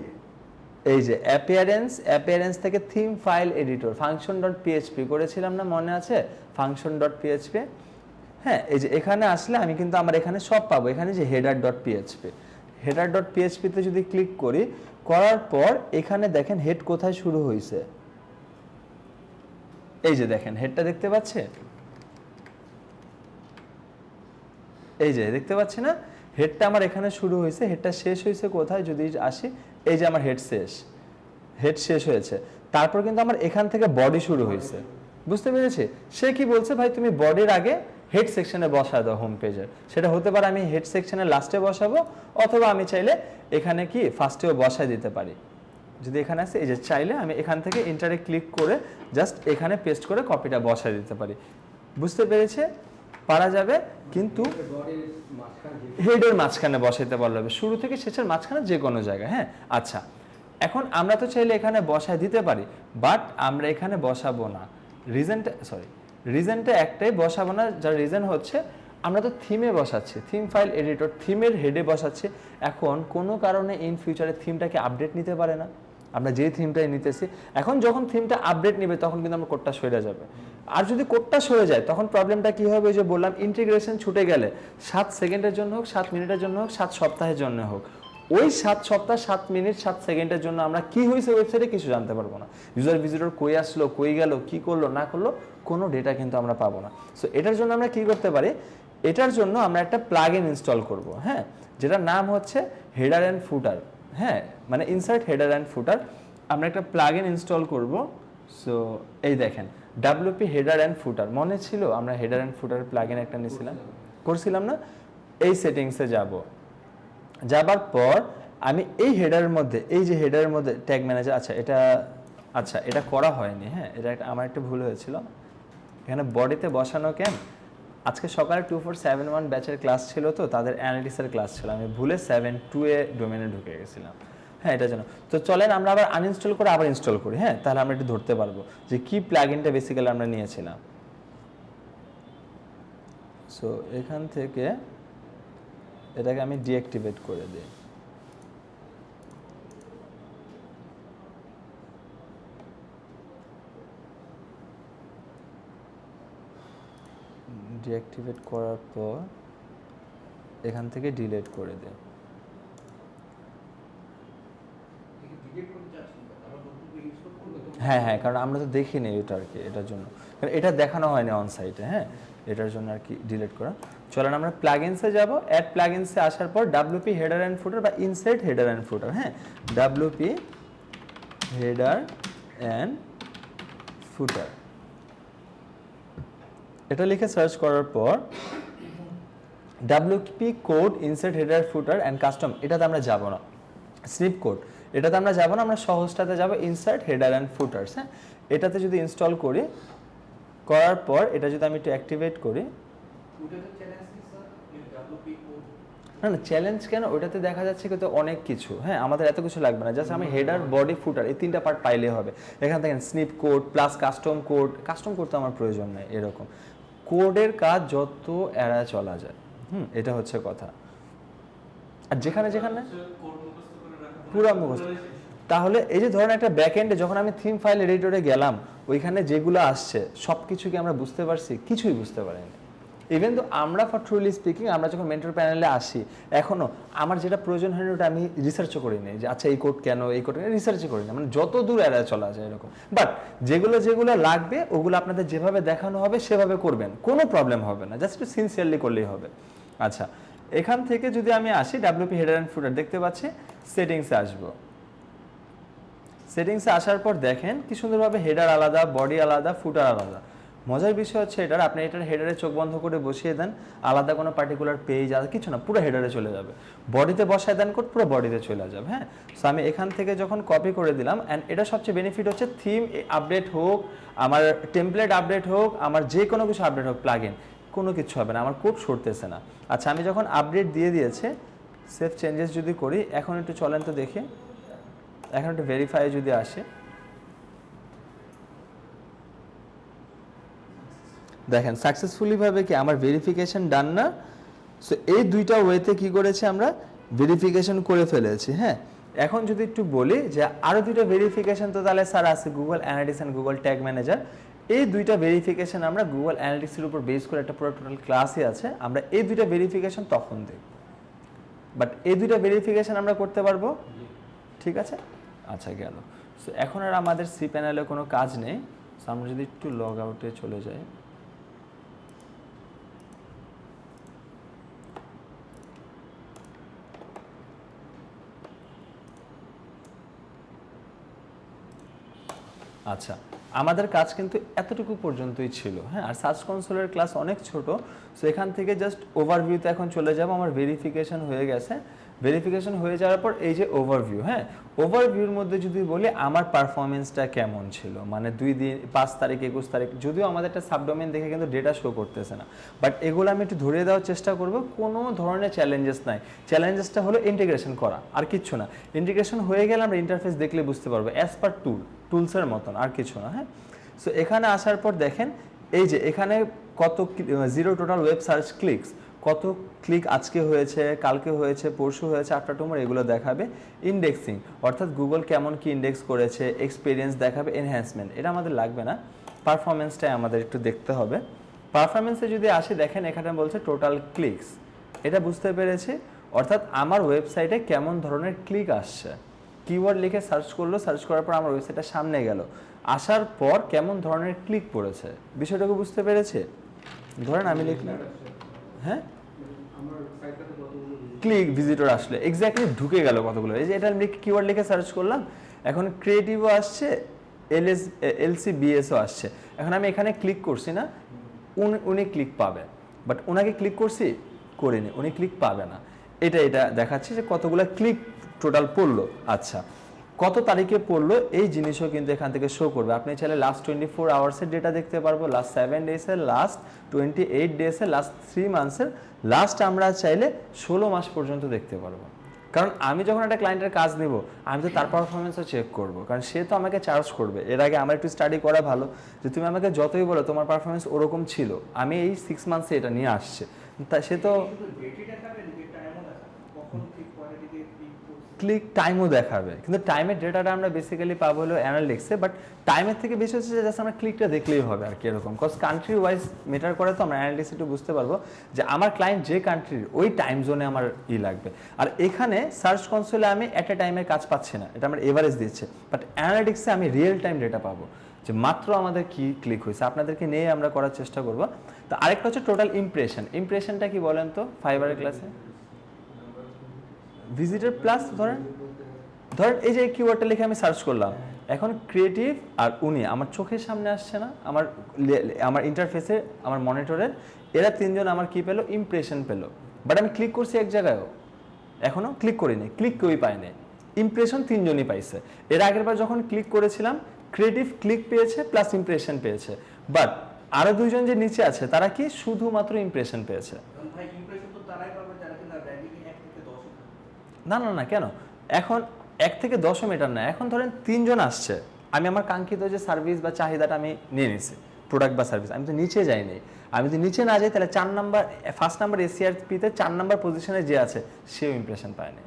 এই যে অ্যাপিয়ারেন্স থেকে থিম ফাইল এডিটর function.php করেছিলাম না, মনে আছে? function.php। হ্যাঁ, এই যে এখানে আসলে আমি কিন্তু আমার এখানে সব পাবো। এখানে যে header.php তে যদি ক্লিক করি, করার পর এখানে দেখেন হেড কোথায় শুরু হয়েছে, এই যে দেখেন হেডটা দেখতে পাচ্ছে, এই যে দেখতে পাচ্ছি না, হেডটা আমার এখানে শুরু হয়েছে, হেডটা শেষ হয়েছে কোথায় যদি আসি, এই যে আমার হেড শেষ হয়েছে, তারপর কিন্তু আমার এখান থেকে বডি শুরু হয়েছে। বুঝতে পেরেছি? সে কি বলছে, ভাই তুমি বডির আগে হেড সেকশনে বসা দাও হোম পেজের। সেটা হতে পারে আমি হেড সেকশনের লাস্টে বসাবো, অথবা আমি চাইলে এখানে কি ফার্স্টেও বসায় দিতে পারি। যদি এখানে আসে, এই যে চাইলে আমি এখান থেকে ইন্টারে ক্লিক করে জাস্ট এখানে পেস্ট করে কপিটা বসায় দিতে পারি। বুঝতে পেরেছে? পারা যাবে, কিন্তু হেডের মাঝখানে বসাইতে পারলে হবে, শুরু থেকে শেষের মাঝখানে যে কোনো জায়গায়। হ্যাঁ, আচ্ছা এখন আমরা তো চাইলে এখানে বসায় দিতে পারি, বাট আমরা এখানে বসাবো না। রিজনটা একটাই, বসাবো না, যার রিজন হচ্ছে আমরা তো থিমে বসাচ্ছি, থিম ফাইল এডিটর, থিমের হেডে বসাচ্ছি। এখন কোনো কারণে ইন ফিউচারে থিমটাকে আপডেট নিতে পারে না, আমরা যেই থিমটাই নিতেছি, এখন যখন থিমটা আপডেট নেবে তখন কিন্তু আমার কোডটা সরে যাবে। আর যদি কোডটা সরে যায় তখন প্রবলেমটা কি হবে, ওই যে বললাম ইন্টিগ্রেশন ছুটে গেলে 7 সেকেন্ডের জন্য হোক, 7 মিনিটের জন্য হোক, 7 সপ্তাহের জন্য হোক, ওই 7 সপ্তাহ 7 মিনিট 7 সেকেন্ডের জন্য আমরা কি হয়েছে ওয়েবসাইটে কিছু জানতে পারবো না। ইউজার ভিজিটর কই আসলো, কই গেল, কি করলো না করলো, কোনো ডেটা কিন্তু আমরা পাবো না। সো এটার জন্য আমরা কি করতে পারি, এটার জন্য আমরা একটা প্লাগইন ইনস্টল করব, হ্যাঁ, যেটার নাম হচ্ছে হেডার অ্যান্ড ফুটার। হ্যাঁ, মানে ইনসার্ট হেডার অ্যান্ড ফুটার আমরা একটা প্লাগইন ইনস্টল করব। সো এই দেখেন WP হেডার অ্যান্ড ফুটার, মনে ছিল আমরা হেডার অ্যান্ড ফুটার প্লাগইন একটা নিয়েছিলাম, করছিলাম না? এই সেটিংসে যাব, যাবার পর আমি এই হেডারের মধ্যে, এই যে হেডারের মধ্যে ট্যাগ ম্যানেজার, আচ্ছা এটা করা হয়নি, হ্যাঁ, এটা আমার একটা ভুল হয়েছিল। এখানে বডিতে বসানো কেন, আজকে সকালে 2471 ব্যাচের ক্লাস ছিল, তো তাদের অ্যানালিটিক্সের ক্লাস ছিল, আমি ভুলে 72 এ ডোমেনে ঢুকে গেছিলাম। হ্যাঁ, এটার জন্য তো চলেন আমরা আবার আনইনস্টল করে আবার ইনস্টল করি। হ্যাঁ, তাহলে আমরা একটু ধরতে পারবো যে কি প্লাগইনটা বেসিক্যালি আমরা নিয়েছিলাম। সো এখান থেকে এটাকে আমি ডিঅ্যাক্টিভেট করে দিই। ডিঅ্যাক্টিভেট করার পর এখান থেকে ডিলিট করে দেয়। হ্যাঁ, কারণ আমরা তো দেখিনি এটা আর কি, এটার জন্য, কারণ এটা দেখানো হয়নি অন সাইটে। হ্যাঁ, এটার জন্য আর কি ডিলিট করা। চলেন আমরা প্লাগইনসে যাব। অ্যাড প্লাগইনসে আসার পর WP হেডার অ্যান্ড ফুটার বা ইনসার্ট হেডার অ্যান্ড ফুটার, হ্যাঁ, WP হেডার অ্যান্ড ফুটার এটা লিখে সার্চ করার পর WP code insert header footer and custom, এটাতে আমরা যাব না। স্নিপ কোড এটাতে আমরা যাব না, আমরা সহজটাতে যাব, ইনসার্ট হেডার অ্যান্ড ফুটার্স। হ্যাঁ, এটাতে যদি ইনস্টল করি, করার পর এটা যদি আমি একটু অ্যাক্টিভেট করি, না চ্যালেঞ্জ কেন, ওইটাতে দেখা যাচ্ছে কিন্তু অনেক কিছু। হ্যাঁ, আমাদের এত কিছু লাগবে না, জাস্ট আমি হেডার, বডি, ফুটার এই 3টা পার্ট পাইলে হবে। এখান থেকে snip code plus custom code তো আমার প্রয়োজন নেই, এরকম কোডের কাজ যত এড়ায় চলা যায়। এটা হচ্ছে কথা। আর যেখানে পুরো মুখস্থ, তাহলে এই যে ধরেন একটা ব্যাকএন্ডে যখন আমি থিম ফাইল এডিটরে গেলাম, ওইখানে যেগুলো আসছে সব কিছু কি আমরা বুঝতে পারছি? কিছুই বুঝতে পারিনি। ইভেন তো আমরা ফর ট্রুলি স্পিকিং আমরা যখন মেন্টর প্যানেলে আসি, এখনও আমার যেটা প্রয়োজন হয়নি ওটা আমি রিসার্চও করিনি, যে আচ্ছা এই কোড কেন, এই কোড রিসার্চই করি না, মানে যত দূর এড়ায় চলা যায় এরকম। বাট যেগুলো লাগবে ওগুলো আপনাদের যেভাবে দেখানো হবে সেভাবে করবেন, কোনো প্রবলেম হবে না, জাস্ট একটু সিনসিয়ারলি করলেই হবে। আচ্ছা, এখান থেকে যদি আমি আসি WP হেডার অ্যান্ড ফুটার, দেখতে পাচ্ছি সেটিংসে আসবো। সেটিংসে আসার পর দেখেন কি সুন্দরভাবে হেডার আলাদা, বডি আলাদা, ফুটার আলাদা। মজার বিষয় হচ্ছে এটার, আপনি এটার হেডারে চোখ বন্ধ করে বসিয়ে দেন, আলাদা কোনো পার্টিকুলার পেজ আর কিছু না, পুরো হেডারে চলে যাবে। বডিতে বসায় দেন কোড, পুরো বডিতে চলে যাবে। হ্যাঁ, সো আমি এখান থেকে যখন কপি করে দিলাম, অ্যান্ড এটা সবচেয়ে বেনিফিট হচ্ছে থিম আপডেট হোক, আমার টেমপ্লেট আপডেট হোক, আমার যে কোনো কিছু আপডেট হোক, প্লাগইন কোনো কিছু হবে না, আমার কোড সরতেছে না। আচ্ছা, আমি যখন আপডেট দিয়ে দিয়েছে, সেভ চেঞ্জেস যদি করি, এখন একটু চলেন তো দেখি, এখন একটু ভেরিফাই যদি আসে, দেখেন সাকসেসফুলি ভাবে কি আমার ভেরিফিকেশন ডান না। সো এই দুইটা ওয়েতে কি করেছি, আমরা ভেরিফিকেশন করে ফেলেছি। হ্যাঁ, এখন যদি একটু বলি যে আরো দুইটা ভেরিফিকেশন তো তাহলে স্যার আছে, Google analytics and Google tag manager. এই দুইটা ভেরিফিকেশন আমরা গুগল অ্যানালিটিক্সের উপর বেস করে একটা পুরো টোটাল ক্লাসই আছে, আমরা এই দুইটা ভেরিফিকেশন তখন দেখব। বাট এই দুইটা ভেরিফিকেশন আমরা করতে পারবো, ঠিক আছে? আচ্ছা, গেল। সো এখন আর আমাদের সি প্যানেলে কোনো কাজ নেই। সো আমরা যদি একটু লগ আউটে চলে যাই, আচ্ছা, আমাদের কাজ কিন্তু এতটুকু পর্যন্তই ছিল। হ্যাঁ, আর সার্চ কনসোলের ক্লাস অনেক ছোট, সো এখান থেকে জাস্ট ওভারভিউতে এখন চলে যাব। আমার ভেরিফিকেশন হয়ে গেছে, ভেরিফিকেশন হয়ে যাওয়ার পর এই যে ওভারভিউ, হ্যাঁ, ওভারভিউর মধ্যে যদি বলি আমার পারফরমেন্সটা কেমন ছিল, মানে 2 দিন 5 তারিখ 21 তারিখ, যদিও আমাদের একটা সাবডোমেন দেখে কিন্তু ডেটা শো করতেছে না, বাট এগুলো আমি একটু ধরিয়ে দেওয়ার চেষ্টা করব। কোনো ধরনের চ্যালেঞ্জেস নাই, চ্যালেঞ্জেসটা হলো ইন্টিগ্রেশন করা, আর কিচ্ছু না। ইন্টিগ্রেশন হয়ে গেলে আমরা ইন্টারফেস দেখলে বুঝতে পারবো, অ্যাজ পার টুলসের মতন, আর কিছু না। হ্যাঁ, সো এখানে আসার পর দেখেন এই যে এখানে কত 0 টোটাল ওয়েব সার্চ ক্লিকস, কত ক্লিক আজকে হয়েছে, কালকে হয়েছে, পরশু হয়েছে, আফটার টুমোর, এগুলো দেখাবে। ইন্ডেক্সিং অর্থাৎ গুগল কেমন কি ইন্ডেক্স করেছে, এক্সপিরিয়েন্স দেখাবে। এনহ্যান্সমেন্ট এটা আমাদের লাগবে না, পারফরমেন্সটাই আমাদের একটু দেখতে হবে। পারফরমেন্সে যদি আসে, দেখেন এখানে বলছে টোটাল ক্লিকস, এটা বুঝতে পেরেছি, অর্থাৎ আমার ওয়েবসাইটে কেমন ধরনের ক্লিক আসছে। কিওয়ার্ড লিখে সার্চ করলো, সার্চ করার পর আমার ওয়েবসাইটটা সামনে গেল, আসার পর কেমন ধরনের ক্লিক পড়েছে, বিষয়টাকে বুঝতে পেরেছে। ধরেন আমি লিখলাম, হ্যাঁ ক্লিক ভিজিটর আসলে এক্স্যাক্টলি ঢুকে গেল কতগুলো, এই যে এটা কিওয়ার্ড লিখে সার্চ করলাম, এখন ক্রিয়েটিভও আসছে, LCBSও আসছে। এখন আমি এখানে ক্লিক করছি না, উনি ক্লিক পাবে, বাট ওনাকে ক্লিক করছি করিনি, উনি ক্লিক পাবে না। এটা দেখাচ্ছে যে কতগুলো ক্লিক টোটাল পড়লো। আচ্ছা, কত তারিখে পড়লো এই জিনিসও কিন্তু এখান থেকে শো করবে। আপনি চাইলে লাস্ট 24 আওয়ার্সের ডেটা দেখতে পারবো, লাস্ট 7 ডেজের, লাস্ট 28 ডেজের, লাস্ট 3 মান্থসের, লাস্ট আমরা চাইলে 16 মাস পর্যন্ত দেখতে পারবো। কারণ আমি যখন একটা ক্লায়েন্টের কাজ নেব, আমি তো তার পারফরমেন্সও চেক করব, কারণ সে তো আমাকে চার্জ করবে। এর আগে আমার একটু স্টাডি করা ভালো, যে তুমি আমাকে যতই বলো তোমার পারফরমেন্স ওরকম ছিল, আমি এই 6 মান্থসে এটা নিয়ে আসছে, তা সে তো ক্লিক টাইমও দেখাবে, কিন্তু টাইমের ডেটাটা আমরা বেসিক্যালি পাবো হলো অ্যানালিটিক্সে, বাট টাইমের থেকে বেশি হচ্ছে যে জাস্ট আমরা ক্লিকটা দেখলেই হবে আর কি এরকম। কজ কান্ট্রি ওয়াইজ মেটার করে, তো আমরা অ্যানালিটিক্স একটু বুঝতে পারবো যে আমার ক্লায়েন্ট যে কান্ট্রির ওই টাইম জোনে আমার লাগবে। আর এখানে সার্চ কনসোলে আমি এট এ টাইমের কাজ পাচ্ছি না, এটা আমার এভারেজ দিচ্ছে, বাট অ্যানালিটিক্সে আমি রিয়েল টাইম ডেটা পাবো যে মাত্র আমাদের কি ক্লিক হয়েছে। আপনাদেরকে নিয়ে আমরা করার চেষ্টা করবো। তো আরেকটা হচ্ছে টোটাল ইমপ্রেশন। ইমপ্রেশনটা কি বলেন তো ফাইবারের ক্লাসে? ভিজিটর প্লাস ধরেন এই যে কিওয়ার্ডটা লিখে আমি সার্চ করলাম, এখন ক্রিয়েটিভ আর উনি আমার চোখের সামনে আসছে না, আমার ইন্টারফেসে, আমার মনিটরের, এরা তিনজন আমার কি পেলো, ইমপ্রেশন পেলো। বাট আমি ক্লিক করছি এক জায়গায়ও, এখনও ক্লিক করিনি, ক্লিক কেউই পায়নি, ইমপ্রেশন তিনজনই পাইছে। এর আগের বার যখন ক্লিক করেছিলাম, ক্রিয়েটিভ ক্লিক পেয়েছে প্লাস ইমপ্রেশন পেয়েছে, বাট আরো দুইজন যে নিচে আছে তারা কি শুধুমাত্র ইমপ্রেশন পেয়েছে। না কেন, এখন 1 থেকে 10 মিটার না, এখন ধরেন 3 জন আসছে, আমি আমার কাঙ্ক্ষিত যে সার্ভিস বা চাহিদাটা আমি নিয়ে নিছি, প্রোডাক্ট বা সার্ভিস, আমি তো নিচে যাইনি। আমি যদি নিচে না যাই তাহলে 4 নাম্বার, ফার্স্ট নাম্বার এসিআরপিতে 4 নাম্বার পজিশনে যে আছে সেও ইমপ্রেশন পায়নি।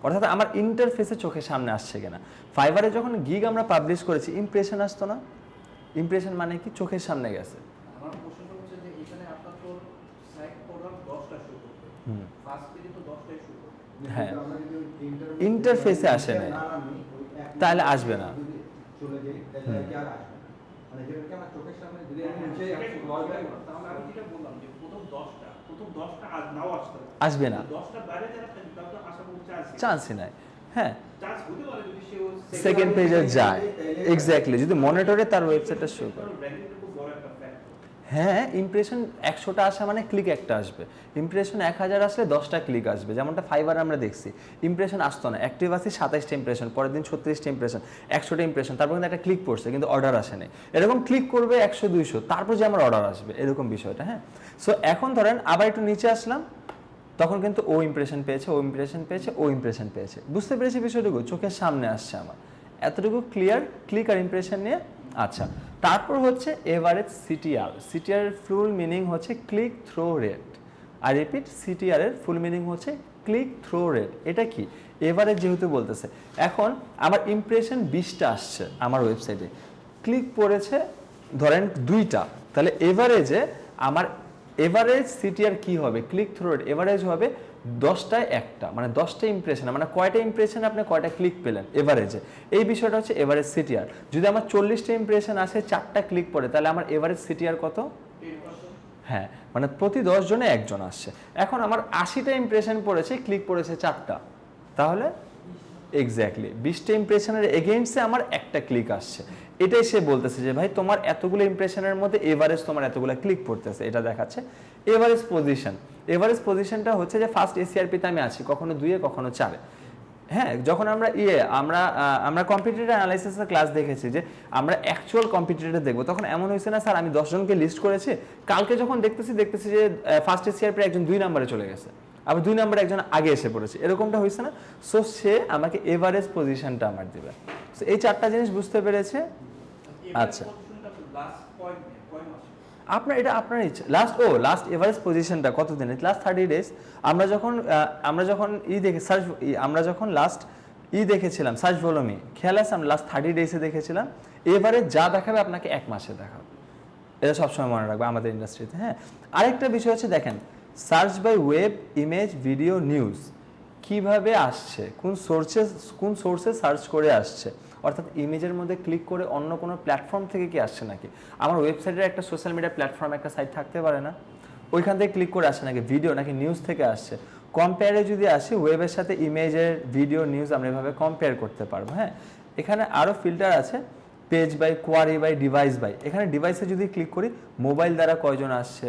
অর্থাৎ আমার ইন্টারফেসে চোখের সামনে আসছে কিনা। ফাইবারে যখন গিগ আমরা পাবলিশ করেছি, ইমপ্রেশন আসতো না। ইমপ্রেশন মানে কি, চোখের সামনে গেছে। আমার প্রশ্নটা হচ্ছে যে এখানে আপনার তো সাইট প্রোগ্রাম 10টা শো করবে, ফার্স্ট পেজে তো 10টাই শো করবে, হ্যাঁ ইন্টারফেসে আসে না, তাহলে আসবে না। চলে যাই তাহলে কি আর আসবে, মানে যেটা আমার চোখের সামনে যদি আমি নিচে লগ ব্যাক, তাহলে আমি যেটা বললাম যে প্রথম 10টা আজ নাও আসবে না, 10টা বাইরে যারা থাকে তার তো আশা করি চান্সই নাই। হ্যাঁ, চান্স হতে পারে যদি সে সেকেন্ড পেজে যায়, এক্স্যাক্টলি, যদি মনিটরে তার ওয়েবসাইটটা শো করে। হ্যাঁ, ইমপ্রেশন 100টা আসা মানে ক্লিক একটা আসবে। ইমপ্রেশন 1000 আসলে 10টা ক্লিক আসবে, যেমনটা ফাইবার আমরা দেখছি। ইমপ্রেশন আসতো না, অ্যাক্টিভ আছে 27টা ইমপ্রেশন, পরের দিন 36টা ইমপ্রেশন, 100টা ইমপ্রেশন, তারপর কিন্তু একটা ক্লিক পড়ছে কিন্তু অর্ডার আসে নাই। এরকম ক্লিক করবে 100 200, তারপর যে আমার অর্ডার আসবে, এরকম বিষয়টা। হ্যাঁ, সো এখন ধরেন আবার একটু নিচে আসলাম, তখন কিন্তু ও ইমপ্রেশন পেয়েছে, ও ইমপ্রেশন পেয়েছে, ও ইমপ্রেশন পেয়েছে। বুঝতে পেরেছি বিষয়টুকু, চোখের সামনে আসছে আমার, এতটুকু ক্লিয়ার, ক্লিক আর ইমপ্রেশন নিয়ে। আচ্ছা, তারপর হচ্ছে এভারেজ সিটিআর। সিটিআর এর ফুল মিনিং হচ্ছে click through rate. I repeat, CTR এর ফুল মিনিং হচ্ছে ক্লিক থ্রো রেট। এটা কি, এভারেজ যেহেতু বলতেছে, এখন আমার ইমপ্রেশন 20টা আসছে আমার ওয়েবসাইটে, ক্লিক পড়েছে ধরেন 2টা, তাহলে এভারেজে আমার এভারেজ সিটিআর কি হবে, ক্লিক থ্রু রেট এভারেজ হবে 10টায় 1টা, মানে 10টা ইমপ্রেশন, মানে কয়টা ইমপ্রেশন আপনি কয়টা ক্লিক পেলেন এভারেজে, এই বিষয়টা হচ্ছে এভারেজ সিটিআর। যদি আমার 40টা ইমপ্রেশন আসে 4টা ক্লিক পড়ে, তাহলে আমার এভারেজ সিটিআর কত? হ্যাঁ, মানে প্রতি 10 জনে 1 জন আসছে। এখন আমার 80টা ইমপ্রেশন পড়েছে, ক্লিক পড়েছে 4টা, তাহলে এক্স্যাক্টলি 20টা ইমপ্রেশনের এগেইনস্টে আমার একটা ক্লিক আসছে। এটাই সে বলতেছে যে ভাই তোমার এতগুলো ইমপ্রেশনের মধ্যে এভারেজ তোমার এতগুলো ক্লিক পড়তেছে, এটা দেখাচ্ছে এভারেজ পজিশন। এভারেজ পজিশনটা হচ্ছে যে ফার্স্ট এসিআরপিতে আমি আছি, কখনো 2-এ কখনো 4-এ। হ্যাঁ, যখন আমরা আমরা কম্পিটিটর অ্যানালাইসিসের ক্লাস দেখেছি যে আমরা অ্যাকচুয়াল কম্পিটিটর দেখবো, তখন এমন হয়েছে না স্যার আমি 10 জনকে লিস্ট করেছি, কালকে যখন দেখতেছি যে ফার্স্ট এসিআরপির একজন 2 নম্বরে চলে গেছে, আবার 2 নম্বরে একজন আগে এসে পড়েছে, এরকমটা হয়েছে না। সো সে আমাকে এভারেজ পজিশনটা আমার দিবে। সো এই 4টা জিনিস বুঝতে পেরেছে। আচ্ছা, আপনার এটা আপনার ইচ্ছা। লাস্ট এভারেজ পজিশনটা কত দিনের, লাস্ট 30 ডেজ। আমরা যখন আমরা যখন লাস্ট দেখেছিলাম সার্চ ভলিউমে, খেয়াল আছে আমরা লাস্ট 30 ডেজে দেখেছিলাম। এবারে যা দেখাবে আপনাকে 1 মাসে দেখাবে, এটা সবসময় মনে রাখবে আমাদের ইন্ডাস্ট্রিতে। হ্যাঁ, আরেকটা বিষয় হচ্ছে দেখেন, search by web, image, video, news কিভাবে আসছে, কোন সোর্সে সার্চ করে আসছে, অর্থাৎ ইমেজের মধ্যে ক্লিক করে অন্য কোনো প্ল্যাটফর্ম থেকে কি আসছে নাকি, আমার ওয়েবসাইটের একটা সোশ্যাল মিডিয়া প্ল্যাটফর্ম একটা সাইট থাকতে পারে না, ওইখান থেকে ক্লিক করে আসছে নাকি, ভিডিও নাকি নিউজ থেকে আসছে। কম্পেয়ারে যদি আসি, ওয়েবের সাথে ইমেজের, ভিডিও, নিউজ আমরা এভাবে কম্পেয়ার করতে পারবো। হ্যাঁ, এখানে আরও ফিল্টার আছে, page by, query by, device by. এখানে ডিভাইসে যদি ক্লিক করি, মোবাইল দ্বারা কয়জন আসছে,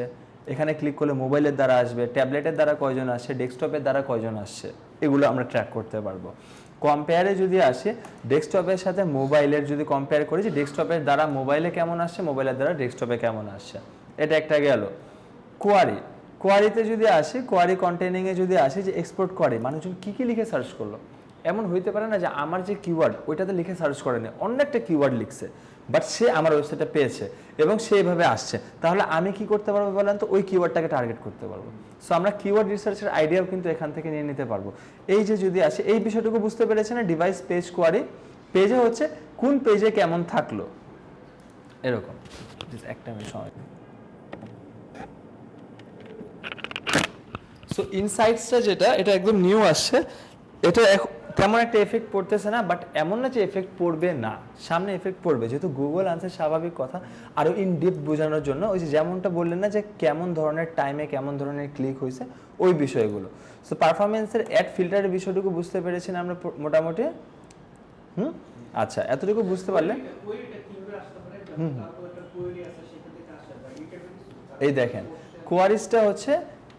এখানে ক্লিক করলে মোবাইলের দ্বারা আসবে, ট্যাবলেটের দ্বারা কয়জন আসছে, ডেস্কটপের দ্বারা কয়জন আসছে, এগুলো আমরা ট্র্যাক করতে পারবো। কম্পেয়ারে যদি আসে, ডেস্কটপের সাথে মোবাইলের যদি কম্পেয়ার করি, যে ডেস্কটপের দ্বারা মোবাইলে কেমন আসছে, মোবাইলের দ্বারা ডেস্কটপে কেমন আসছে, এটা একটা গেল। কোয়ারিতে যদি আসি, কোয়ারি কন্টেনিংয়ে যদি আসি, যে এক্সপোর্ট কোয়ারি, মানুষজন কী কী লিখে সার্চ করলো। এমন হইতে পারে না যে আমার যে কিওয়ার্ড ওইটাতে লিখে সার্চ করেনি, অন্য একটা কিওয়ার্ড লিখছে, বাট সে আমার ওয়েবসাইটে পেয়েছে এবং সে এইভাবে আসছে, তাহলে আমি কি করতে পারবো বলেন তো, ওই কিওয়ার্ডটাকে টার্গেট করতে পারবো। সো আমরা কিওয়ার্ড রিসার্চের আইডিয়াও কিন্তু এখান থেকে নিয়ে নিতে পারবো। এই যে যদি আসে, এই বিষয়টুকু বুঝতে পেরেছে না, ডিভাইস, পেজ, কোয়ারি। পেজে হচ্ছে কোন পেজে কেমন থাকলো, এরকম। একটা মিনিট সময়। সো ইনসাইটসটা যেটা, এটা একদম নিউ আসছে, এটা তেমন একটা এফেক্ট পড়তেছে না, বাট এমন না যে এফেক্ট পড়বে না, সামনে এফেক্ট পড়বে, যেহেতু গুগল আনসার স্বাভাবিক কথা। আরও ইন ডিপ বোঝানোর জন্য ওই যে যেমনটা বললেন না, যে কেমন ধরনের টাইমে কেমন ধরনের ক্লিক হয়েছে, ওই বিষয়গুলো। সো পারফরমেন্সের অ্যাড ফিল্টারের বিষয়টুকু বুঝতে পেরেছি না আমরা মোটামুটি? আচ্ছা, এতটুকু বুঝতে পারলে এই দেখেন,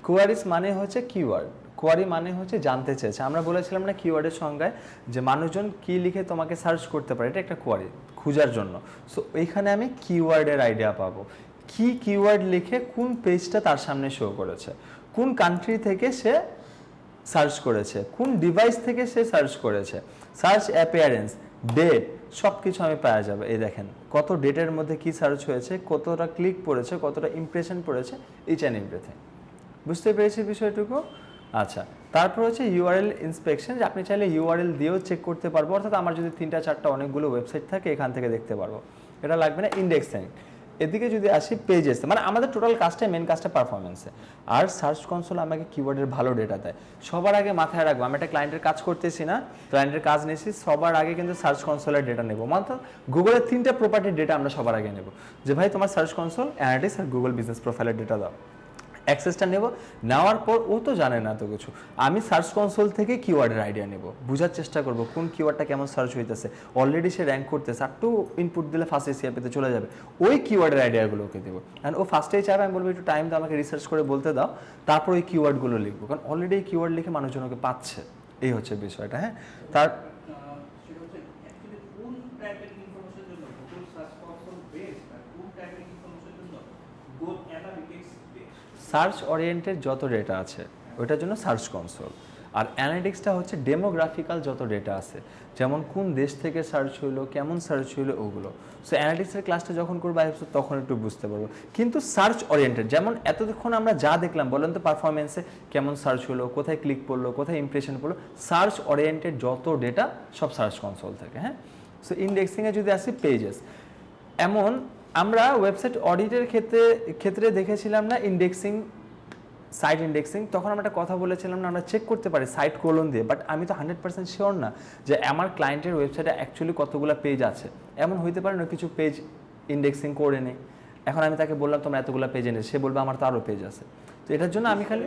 কোয়ারিস মানে হচ্ছে কিওয়ার্ড, কোয়ারি মানে হচ্ছে জানতে চেয়েছে। আমরা বলেছিলাম না কিওয়ার্ডের সংজ্ঞায়, যে মানুষজন কি লিখে তোমাকে সার্চ করতে পারে, এটা একটা কোয়ারি, খোঁজার জন্য। সো এইখানে আমি কিওয়ার্ডের আইডিয়া পাবো, কি কিওয়ার্ড লিখে কোন পেজটা তার সামনে শো করেছে, কোন কান্ট্রি থেকে সে সার্চ করেছে, কোন ডিভাইস থেকে সে সার্চ করেছে, সার্চ অ্যাপিয়ারেন্স, ডেট, সব কিছু আমি পাওয়া যাবে। এই দেখেন কত ডেটের মধ্যে কি সার্চ হয়েছে, কতটা ক্লিক পড়েছে, কতটা ইমপ্রেশন পড়েছে, ইচ অ্যান্ড এভরিথিং। বুঝতে পেরেছি বিষয়টুকু? আচ্ছা, তারপর হচ্ছে ইউআরএল ইন্সপেকশন, যে আপনি চাইলে ইউআরএল দিয়েও চেক করতে পারবো, অর্থাৎ আমার যদি 3টা 4টা অনেকগুলো ওয়েবসাইট থাকে, এখান থেকে দেখতে পারবো, এটা লাগবে না। ইন্ডেক্সিং, এদিকে যদি আসি পেজেস, মানে আমাদের টোটাল কাজটা, মেন কাজটা পারফরমেন্সে। আর সার্চ কনসোল আমাকে কিওয়ার্ডের ভালো ডেটা দেয়। সবার আগে মাথায় রাখবো, আমি একটা ক্লায়েন্টের কাজ করতেছি না, ক্লায়েন্টের কাজ নিয়েছি, সবার আগে কিন্তু সার্চ কনসোলের ডেটা নেবো। মানে গুগলের 3টা প্রপার্টির ডেটা আমরা সবার আগে নেব, যে ভাই তোমার সার্চ কনসোল, অ্যানালিটিক্স আর গুগল বিজনেস প্রোফাইলের ডেটা দাও। অ্যাক্সেসটা নেব, নেওয়ার পর ও তো জানে না তো কিছু, আমি সার্চ কনসোল থেকে কিওয়ার্ডের আইডিয়া নেব, বোঝার চেষ্টা করব কোন কিওয়ার্ডটা কেমন সার্চ হইতেছে, অলরেডি সে র্যাঙ্ক করতেছে, আর একটু ইনপুট দিলে ফার্স্ট এসিআইপিতে চলে যাবে, ওই কিওয়ার্ডের আইডিয়াগুলো ওকে দেবো। অ্যান্ড ও ফার্স্টেই চাইবে, আমি বলবো একটু টাইম দাও, আমাকে রিসার্চ করে বলতে দাও, তারপর ওই কিওয়ার্ডগুলো লিখবো, কারণ অলরেডি এই কিওয়ার্ড লিখে মানুষজন ওকে পাচ্ছে, এই হচ্ছে বিষয়টা। হ্যাঁ, তার সার্চ ওরিয়েন্টেড যত ডেটা আছে ওইটার জন্য সার্চ কনসোল, আর অ্যানালিটিক্সটা হচ্ছে ডেমোগ্রাফিক্যাল যত ডেটা আছে, যেমন কোন দেশ থেকে সার্চ হইলো, কেমন সার্চ হইলো, ওগুলো। সো অ্যানালিটিক্সের ক্লাসটা যখন করবো তখন একটু বুঝতে পারবো। কিন্তু সার্চ ওরিয়েন্টেড, যেমন এতক্ষণ আমরা যা দেখলাম, বলেন তো পারফরমেন্সে কেমন সার্চ হলো, কোথায় ক্লিক পড়লো, কোথায় ইমপ্রেশন পড়লো, সার্চ ওরিয়েন্টেড যত ডেটা সব সার্চ কনসোল থেকে। হ্যাঁ, সো ইন্ডেক্সিংয়ে যদি আসি, পেজেস, এমন আমরা ওয়েবসাইট অডিটের ক্ষেত্রে দেখেছিলাম না ইন্ডেক্সিং, সাইট ইন্ডেক্সিং, তখন আমরা একটা কথা বলেছিলাম না, আমরা চেক করতে পারি সাইট কোলন দিয়ে, বাট আমি তো 100% শিওর না যে আমার ক্লায়েন্টের ওয়েবসাইটে অ্যাকচুয়ালি কতগুলো পেজ আছে। এমন হইতে পারে না কিছু পেজ ইন্ডেক্সিং করে নেই, এখন আমি তাকে বললাম তোমার এতগুলো পেজ এনে, সে বলবে আমার তো আরও পেজ আছে। তো এটার জন্য আমি খালি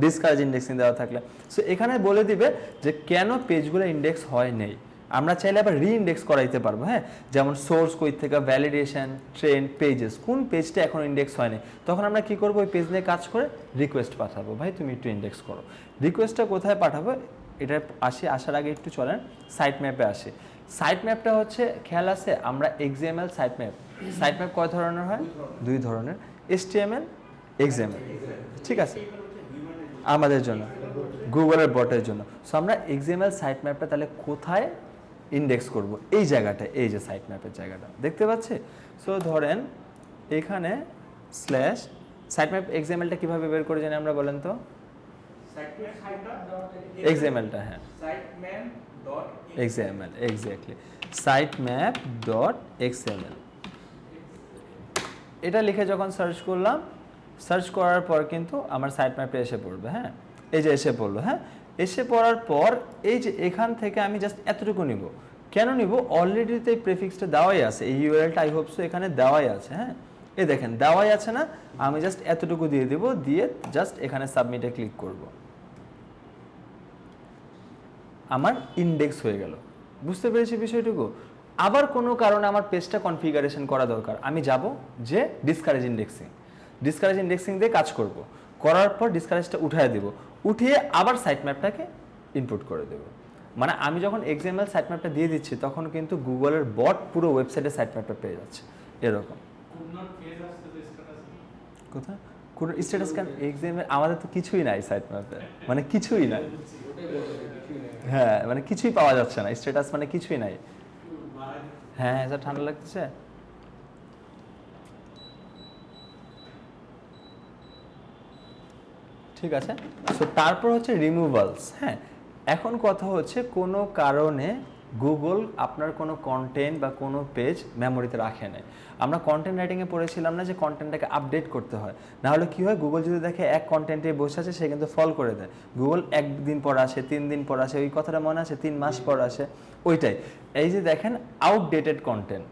ডিসকারেজ ইন্ডেক্সিং দেওয়া থাকলে, সো এখানে বলে দিবে যে কেন পেজগুলো ইন্ডেক্স হয় নেই। আমরা চাইলে আবার রিইন্ডেক্স করাইতে পারবো। হ্যাঁ, যেমন সোর্স কই থেকে, ভ্যালিডেশন, ট্রেন্ড, পেজেস, কোন পেজটা এখন ইন্ডেক্স হয়নি, তখন আমরা কি করবো, ওই পেজ নিয়ে কাজ করে রিকোয়েস্ট পাঠাবো, ভাই তুমি একটু ইন্ডেক্স করো। রিকোয়েস্টটা কোথায় পাঠাবো, এটা আসার আগে একটু চলেন সাইট ম্যাপে আসি। সাইট ম্যাপটা হচ্ছে, খেয়াল আছে, আমরা এক্সএমএল সাইট ম্যাপ কয় ধরনের হয়? 2 ধরনের, HTML, XML, ঠিক আছে, আমাদের জন্য, গুগলের বটের জন্য। সো আমরা XML সাইট ম্যাপটা তাহলে কোথায় ইন্ডেক্স করব, এই জায়গাটা, এই যে সাইট ম্যাপের জায়গাটা দেখতে পাচ্ছি। সো ধরেন এখানে স্ল্যাশ সাইটম্যাপ এক্সএমএলটা কিভাবে বের করে জানি আমরা বলেন তো এক্সএমএলটা হ্যাঁ XML exactly sitemap dot XML এটা লিখে যখন সার্চ করলাম সার্চ করার পর কিন্তু আমার সাইটম্যাপে এসে পড়বে হ্যাঁ এই যে এসে পড়লো হ্যাঁ এসে পড়ার পর এই যে এখান থেকে আমি জাস্ট এতটুকু নিব কেন নিব অলরেডি তো এই প্রেফিক্সটা দেওয়াই আছে এই ইউআরএলটা আই হোপ সো এখানে দেওয়াই আছে হ্যাঁ এই দেখেন দেওয়াই আছে না আমি জাস্ট এতটুকু দিয়ে দেব দিয়ে জাস্ট এখানে সাবমিটে ক্লিক করব আমার ইনডেক্স হয়ে গেল বুঝতে পেরেছি বিষয়টুকু আবার কোনো কারণে আমার পেজটা কনফিগারেশন করা দরকার আমি যাব যে ডিসকারেজ ইন্ডেক্সিং দিয়ে কাজ করব করার পর ডিসকারেজটা উঠিয়ে দেব উঠিয়ে আবার সাইটম্যাপটাকে ইনপুট করে দেব মানে আমি যখন এক্সএমএল সাইটম্যাপটা দিয়ে দিচ্ছি তখন কিন্তু গুগলের বট পুরো ওয়েবসাইটে সাইটম্যাপটা পেয়ে যাচ্ছে এরকম কোথায় কোন স্ট্যাটাস কেন এক্সএমএল আমাদের তো কিছুই নাই সাইটম্যাপে মানে কিছুই নাই হ্যাঁ মানে কিছুই পাওয়া যাচ্ছে না স্ট্যাটাস মানে কিছুই নাই হ্যাঁ এটা ঠান্ডা লাগছে ঠিক আছে সো তারপর হচ্ছে রিমুভালস হ্যাঁ এখন কথা হচ্ছে কোনো কারণে গুগল আপনার কোনো কন্টেন্ট বা কোনো পেজ মেমোরিতে রাখে না আমরা কন্টেন্ট রাইটিংয়ে পড়েছিলাম না যে কন্টেন্টটাকে আপডেট করতে হয় না হলে কী হয় গুগল যদি দেখে এক কন্টেন্টে বসে আছে সে কিন্তু ফল করে দেয় গুগল একদিন পর আসে 3 দিন পর আসে ওই কথাটা মনে আছে 3 মাস পর আসে ওইটাই এই যে দেখেন আউটডেটেড কন্টেন্ট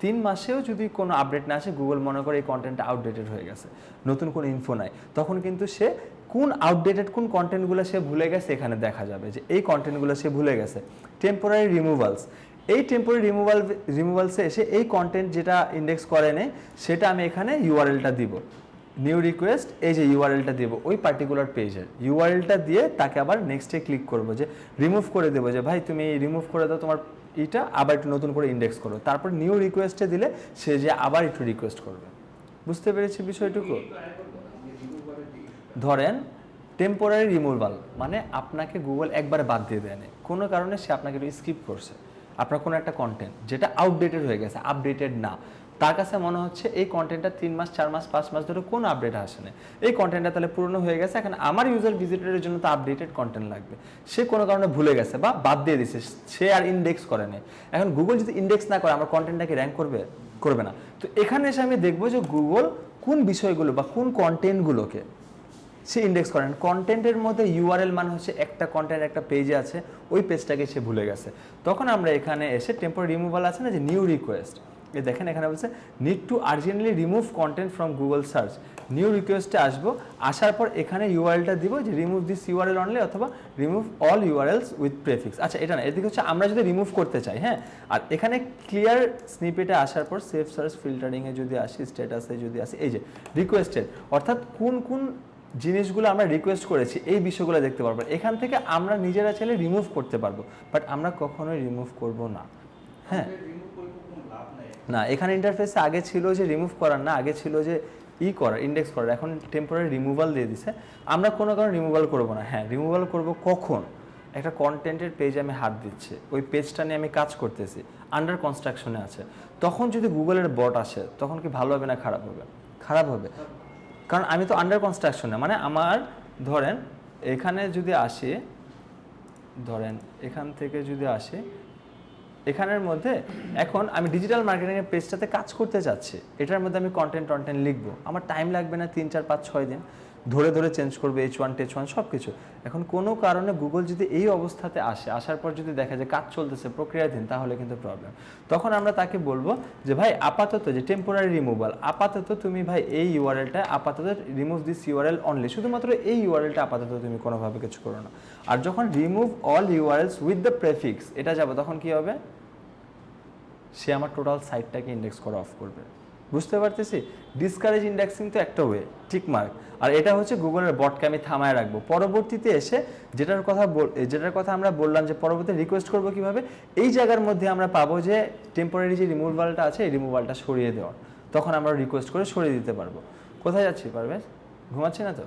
3 মাসেও যদি কোনো আপডেট না আসে গুগল মনে করে এই কন্টেন্টটা আউটডেটেড হয়ে গেছে নতুন কোনো ইনফো নাই তখন কিন্তু সে কোন আউটডেটেড কোন কন্টেন্টগুলো সে ভুলে গেছে এখানে দেখা যাবে যে এই কন্টেন্টগুলো সে ভুলে গেছে টেম্পোরারি রিমুভালস এই টেম্পোরারি রিমুভালসে এসে এই কন্টেন্ট যেটা ইন্ডেক্স করে নেই সেটা আমি এখানে ইউআরএলটা দিব নিউ রিকোয়েস্ট এই যে ইউআরএলটা দেব ওই পার্টিকুলার পেজের ইউআরএলটা দিয়ে তাকে আবার নেক্সটে ক্লিক করব যে রিমুভ করে দেবো যে ভাই তুমি রিমুভ করে দাও তোমার এটা আবার একটু নতুন করে ইন্ডেক্স করো তারপর নিউ রিকোয়েস্টে দিলে সে যে আবার একটু রিকোয়েস্ট করবে বুঝতে পেরেছি বিষয়টুকু ধরেন টেম্পোরারি রিমুভাল মানে আপনাকে গুগল একবারে বাদ দিয়ে দেয়নি কোনো কারণে সে আপনাকে একটু স্কিপ করছে আপনার কোনো একটা কন্টেন্ট যেটা আউটডেটেড হয়ে গেছে আপডেটেড না তার কাছে মনে হচ্ছে এই কন্টেন্টটা 3 মাস 4 মাস 5 মাস ধরে কোনো আপডেট আসে না এই কন্টেন্টটা তাহলে পুরনো হয়ে গেছে এখন আমার ইউজার ভিজিটরের জন্য তো আপডেটেড কন্টেন্ট লাগবে সে কোনো কারণে ভুলে গেছে বা বাদ দিয়ে দিছে সে আর ইন্ডেক্স করে না এখন গুগল যদি ইন্ডেক্স না করে আমার কন্টেন্টটাকে র্যাঙ্ক করবে না তো এখানে এসে আমি দেখবো যে গুগল কোন বিষয়গুলো বা কোন কন্টেন্টগুলোকে সে ইন্ডেক্স করেন কন্টেন্টের মধ্যে ইউআরএল মানে হচ্ছে একটা কন্টেন্ট একটা পেজে আছে ওই পেজটাকে সে ভুলে গেছে তখন আমরা এখানে এসে টেম্পোরারি রিমুভাল আছে না যে নিউ রিকোয়েস্ট এই দেখেন এখানে বলছে need to urgently remove content from Google search new রিকোয়েস্টে আসবো আসার পর এখানে ইউআরএলটা দিব যে রিমুভ দিস ইউআরএল অনলি অথবা remove all URLs with prefix আচ্ছা এটা না এদিকে হচ্ছে আমরা যদি রিমুভ করতে চাই হ্যাঁ আর এখানে ক্লিয়ার স্নিপেটে আসার পর সেভ সার্চ ফিল্টারিংয়ে যদি আসি স্ট্যাটাসে যদি আসি এই যে রিকোয়েস্টেড অর্থাৎ কোন কোন জিনিসগুলো আমরা রিকোয়েস্ট করেছি এই বিষয়গুলো দেখতে পারবো এখান থেকে আমরা নিজেরা চাইলে রিমুভ করতে পারবো বাট আমরা কখনোই রিমুভ করব না হ্যাঁ না এখানে ইন্টারফেসে আগে ছিল যে রিমুভ করার না আগে ছিল যে করার ইন্ডেক্স করার এখন টেম্পোরারি রিমুভাল দিয়ে দিছে আমরা কোনো কারণে রিমুভাল করবো না হ্যাঁ রিমুভাল করবো কখন একটা কন্টেন্টের পেজে আমি হাত দিচ্ছি ওই পেজটা নিয়ে আমি কাজ করতেছি আন্ডার কনস্ট্রাকশনে আছে তখন যদি গুগলের বট আসে তখন কি ভালো হবে না খারাপ হবে খারাপ হবে কারণ আমি তো আন্ডার কনস্ট্রাকশনে মানে আমার ধরেন এখানে যদি আসে ধরেন এখান থেকে যদি আসে এখানের মধ্যে এখন আমি ডিজিটাল মার্কেটিংয়ের পেজটাতে কাজ করতে চাচ্ছি এটার মধ্যে আমি কন্টেন্ট লিখবো আমার টাইম লাগবে না 3 4 5 6 দিন ধরে ধরে চেঞ্জ করবে H1 টেচ1 সব কিছু এখন কোনো কারণে গুগল যদি এই অবস্থাতে আসার পর যদি দেখা যায় কাজ চলতেছে প্রক্রিয়াধীন তাহলে কিন্তু প্রবলেম তখন আমরা তাকে বলবো যে ভাই আপাতত যে টেম্পোরারি রিমুভাল আপাতত তুমি ভাই এই ইউআরএলটা আপাতত রিমুভ দিস ইউআরএল অনলি শুধুমাত্র এই ইউআরএলটা আপাতত তুমি কোনোভাবে কিছু করো না আর যখন remove all URLs with the prefix এটা যাবে তখন কি হবে সে আমার টোটাল সাইটটাকে ইন্ডেক্স করা অফ করবে বুঝতে পারতেছি ডিসকারেজ ইন্ডেক্সিং তো একটা ওয়ে টিক মার্ক আর এটা হচ্ছে গুগলের বটকে আমি থামায় রাখবো পরবর্তীতে এসে যেটার কথা আমরা বললাম যে পরবর্তী রিকোয়েস্ট করবো কিভাবে এই জায়গার মধ্যে আমরা পাবো যে টেম্পোরারি যে রিমুভালটা আছে এই রিমুভালটা সরিয়ে দেওয়ার তখন আমরা রিকোয়েস্ট করে সরিয়ে দিতে পারবো কোথায় যাচ্ছি পারবেশ ঘুমাচ্ছি না তো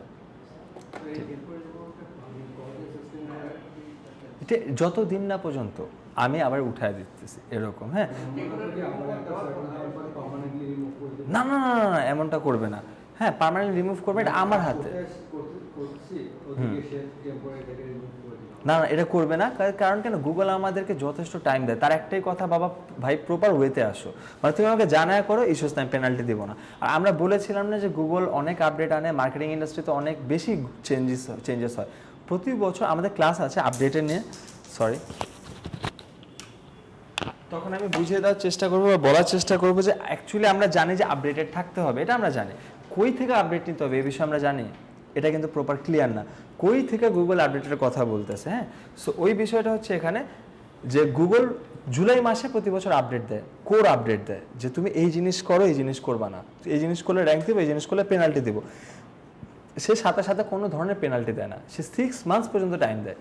যত দিন না পর্যন্ত আমি আবার উঠায় দিতেছি এরকম। হ্যাঁ, না না না না, এমনটা করবে না। হ্যাঁ, পার্মানেন্ট রিমুভ করবে, এটা আমার হাতে। না না, এটা করবে না। কারণ কেন, গুগল আমাদেরকে যথেষ্ট টাইম দেয়। তার একটাই কথা, বাবা ভাই প্রপার ওয়েতে আসো, মানে তুমি আমাকে জানায় করো, ইস্যুস আমি পেনাল্টি দিব না। আর আমরা বলেছিলাম না যে গুগল অনেক আপডেট আনে, মার্কেটিং ইন্ডাস্ট্রিতে অনেক বেশি চেঞ্জেস হয় প্রতি বছর। আমাদের ক্লাস আছে আপডেটে নিয়ে, সরি, তখন আমি বুঝিয়ে দেওয়ার চেষ্টা করবো বা বলার চেষ্টা করবো যে অ্যাকচুয়ালি আমরা জানি যে আপডেটেড থাকতে হবে, এটা আমরা জানি। কই থেকে আপডেট নিতে হবে এই বিষয়ে আমরা জানি, এটা কিন্তু প্রপার ক্লিয়ার না। কই থেকে গুগল আপডেটের কথা বলতেছে, হ্যাঁ। সো ওই বিষয়টা হচ্ছে এখানে যে গুগল জুলাই মাসে প্রতি বছর আপডেট দেয়, কোর আপডেট দেয়, যে তুমি এই জিনিস করো, এই জিনিস করবা না, এই জিনিস করলে র্যাঙ্ক দেবো, এই জিনিস করলে পেনাল্টি দেবো। সে সাথে সাথে কোনো ধরনের পেনাল্টি দেয় না, সে 6 মান্থস পর্যন্ত টাইম দেয়।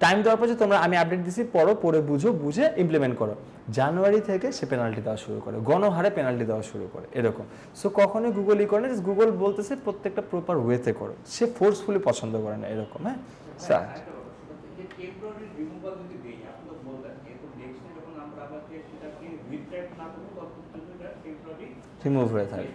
টাইম দেওয়ার পর যে তোমরা, আমি আপডেট দিছি, পরে বুঝো, বুঝে ইমপ্লিমেন্ট করো। জানুয়ারি থেকে সে পেনাল্টি দেওয়া শুরু করে, গণহারে পেনাল্টি দেওয়া শুরু করে এরকম। সো কখনোই গুগল করে না, গুগল বলতেছে প্রত্যেকটা প্রপার ওয়েতে করো, সে ফোর্সফুলি পছন্দ করে না এরকম। হ্যাঁ, রিমুভ হয়ে থাকে।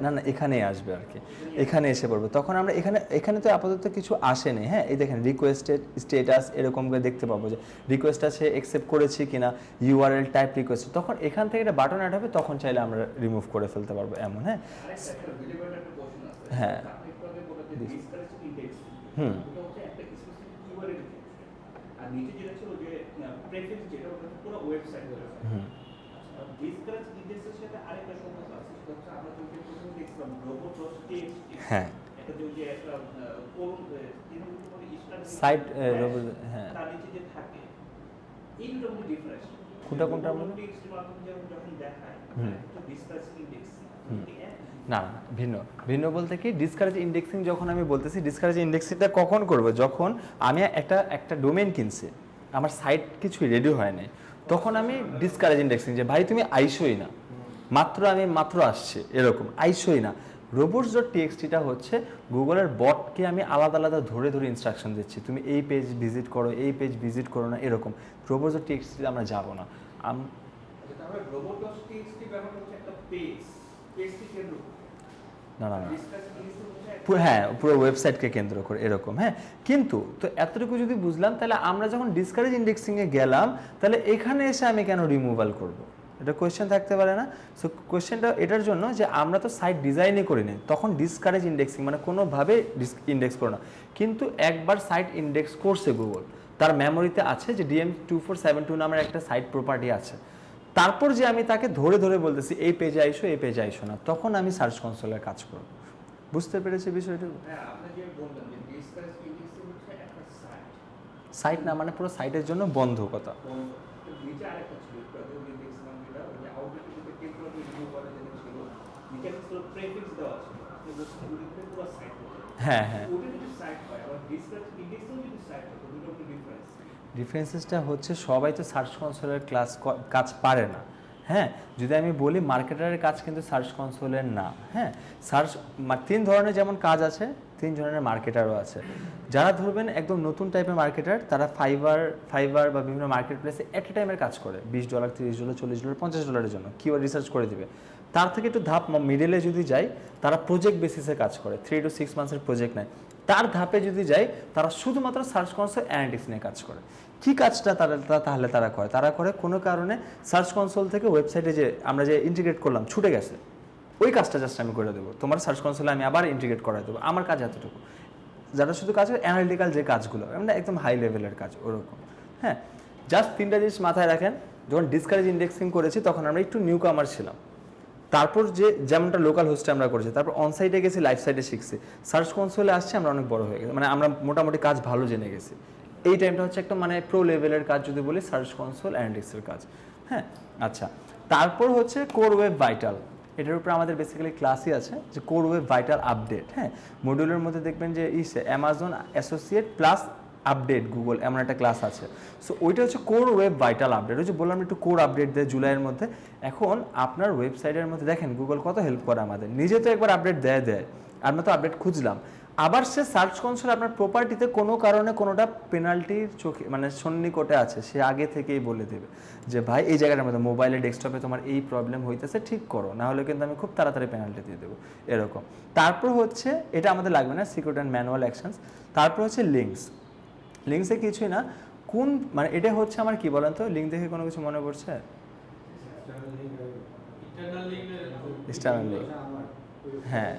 না না, এখানেই আসবে আর কি, এখানে এসে পড়বে তখন আমরা। এখানে তো আপাতত কিছু আসেনি। হ্যাঁ, এই দেখেন রিকোয়েস্টেড স্টেটাস এরকম করে দেখতে পাবো যে রিকোয়েস্ট আছে, অ্যাকসেপ্ট করেছি কিনা, ইউআরএল টাইপ রিকোয়েস্ট, তখন এখান থেকে একটা বাটন অ্যাড হবে, তখন চাইলে আমরা রিমুভ করে ফেলতে পারবো এমন। হ্যাঁ হ্যাঁ হুম হুম হ্যাঁ সাইট, হ্যাঁ কোনটা কোনটা না না, ভিন্ন ভিন্ন বলতে কি, ডিসকারেজ ইন্ডেক্সিং যখন আমি বলতেছি, ডিসকারেজ ইন্ডেক্সিংটা কখন করব, যখন আমি একটা ডোমেইন কিনছি, আমার সাইট কিছুই রেডি হয় নাই, তখন আমি ডিসকারেজ ইন্ডেক্সিং, যে ভাই তুমি আইসোই না, মাত্র আসছে এরকম, আইসোই না। robots.txtটা হচ্ছে গুগলের বটকে আমি আলাদা আলাদা ধরে ধরে ইনস্ট্রাকশন দিচ্ছি, তুমি এই পেজ ভিজিট করো, এই পেজ ভিজিট করো না, এরকম। robots.txt আমরা যাব না। না না না, হ্যাঁ পুরো ওয়েবসাইটকে কেন্দ্র করে এরকম। হ্যাঁ, কিন্তু তো এতটুকু যদি বুঝলাম, তাহলে আমরা যখন ডিসকারেজ ইন্ডেক্সিংয়ে গেলাম, তাহলে এখানে এসে আমি কেন রিমুভাল করব? এটা কোয়েশ্চেন থাকতে পারে না? সো কোয়েশ্চেনটা এটার জন্য যে আমরা তো সাইট ডিজাইনই করিনি, তখন ডিসকারেজ ইন্ডেক্সিং মানে কোনোভাবে ইন্ডেক্স করো না। কিন্তু একবার সাইট ইন্ডেক্স করছে গুগল, তার মেমোরিতে আছে যে DM2472 নামের একটা সাইট প্রপার্টি আছে, তারপর যে আমি তাকে ধরে ধরে বলতেছি এই পেজে আইসো, এই পেজে আইসো না, তখন আমি সার্চ কনসোলের কাজ করব। বুঝতে পেরেছি বিষয়টা? সাইট না মানে পুরো সাইটের জন্য বন্ধ কথা। হ্যাঁ হ্যাঁ, ডিফারেন্সেসটা হচ্ছে সবাই তো সার্চ কনসোলের কাজ পারে না। হ্যাঁ, যদি আমি বলি মার্কেটারের কাজ কিন্তু সার্চ কনসোলের না। হ্যাঁ, সার্চ 3 ধরনের যেমন কাজ আছে, 3 ধরনের মার্কেটারও আছে। যারা ধরবেন একদম নতুন টাইপের মার্কেটার, তারা ফাইবার বা বিভিন্ন মার্কেট প্লেসে এট এ টাইমের কাজ করে, $20, $30, $40, $50 জন্য কিওয়ার্ড রিসার্চ করে দিবে। তার থেকে একটু ধাপ মিডলে যদি যাই, তারা প্রজেক্ট বেসিসে কাজ করে, 3 to 6 মান্থসের প্রজেক্ট নেয়। তার ধাপে যদি যাই, তারা শুধুমাত্র সার্চ কনসোল অ্যানালিটিক্স নিয়ে কাজ করে। কি কাজটা তাহলে তারা করে কোনো কারণে সার্চ কনসোল থেকে ওয়েবসাইটে যে আমরা যে ইন্টিগ্রেট করলাম ছুটে গেছে, ওই কাজটা জাস্ট আমি করে দেবো, তোমার সার্চ কনসোলে আমি আবার ইন্টিগ্রেট করে দেবো, আমার কাজ এতটুকু। যারা শুধু কাজ করে অ্যানালিটিক্যাল যে কাজগুলো, মানে একদম হাই লেভেলের কাজ ওরকম। হ্যাঁ, জাস্ট 3টা জিনিস মাথায় রাখেন। যখন ডিসকারেজ ইন্ডেক্সিং করেছি, তখন আমরা একটু নিউ কামার ছিলাম। তারপর যেমনটা লোকাল হোস্টে আমরা করেছি, তারপর অনসাইটে গেছি, লাইভ সাইটে শিখছি, সার্চ কনসোলে আসছে, আমরা অনেক বড় হয়ে গেছি, মানে আমরা মোটামুটি কাজ ভালো জেনে গেছি। এই টাইমটা হচ্ছে একটা মানে প্রো লেভেলের কাজ যদি বলি, সার্চ কনসোল অ্যানালিটিক্সের কাজ। হ্যাঁ, আচ্ছা, তারপর হচ্ছে কোর ওয়েব ভাইটাল। এটার উপরে আমাদের বেসিক্যালি ক্লাসই আছে, যে কোর ওয়েব ভাইটাল আপডেট। হ্যাঁ, মডিউলের মধ্যে দেখবেন যে Amazon associate plus update Google, এমন একটা ক্লাস আছে। সো ওইটা হচ্ছে কোর ওয়েব ভাইটাল আপডেট। ওই যে বললাম একটু কোর আপডেট দেয় জুলাইয়ের মধ্যে। এখন আপনার ওয়েবসাইটের মধ্যে দেখেন গুগল কত হেল্প করে আমাদের, নিজে তো একবার আপডেট দেয়। আমরা তো আপডেট খুঁজলাম, আবার সে সার্চ কনসোল আপনার প্রপার্টিতে কোনো কারণে কোনোটা পেনাল্টির চোখে মানে সন্নিকটে আছে, সে আগে থেকেই বলে দেবে যে ভাই এই জায়গাটার মধ্যে মোবাইলে ডেস্কটপে তোমার এই প্রবলেম হইতেছে, ঠিক করো, না হলে কিন্তু আমি খুব তাড়াতাড়ি পেনাল্টি দিয়ে দেবো এরকম। তারপর হচ্ছে এটা আমাদের লাগবে না, সিকিউরিটি অ্যান্ড ম্যানুয়াল অ্যাকশনস। তারপর হচ্ছে লিঙ্কসে কিছুই না, কোন মানে এটা হচ্ছে আমার কি বলেন তো, লিঙ্ক দেখে কোনো কিছু মনে পড়ছে? এক্সটার্নাল লিঙ্ক, হ্যাঁ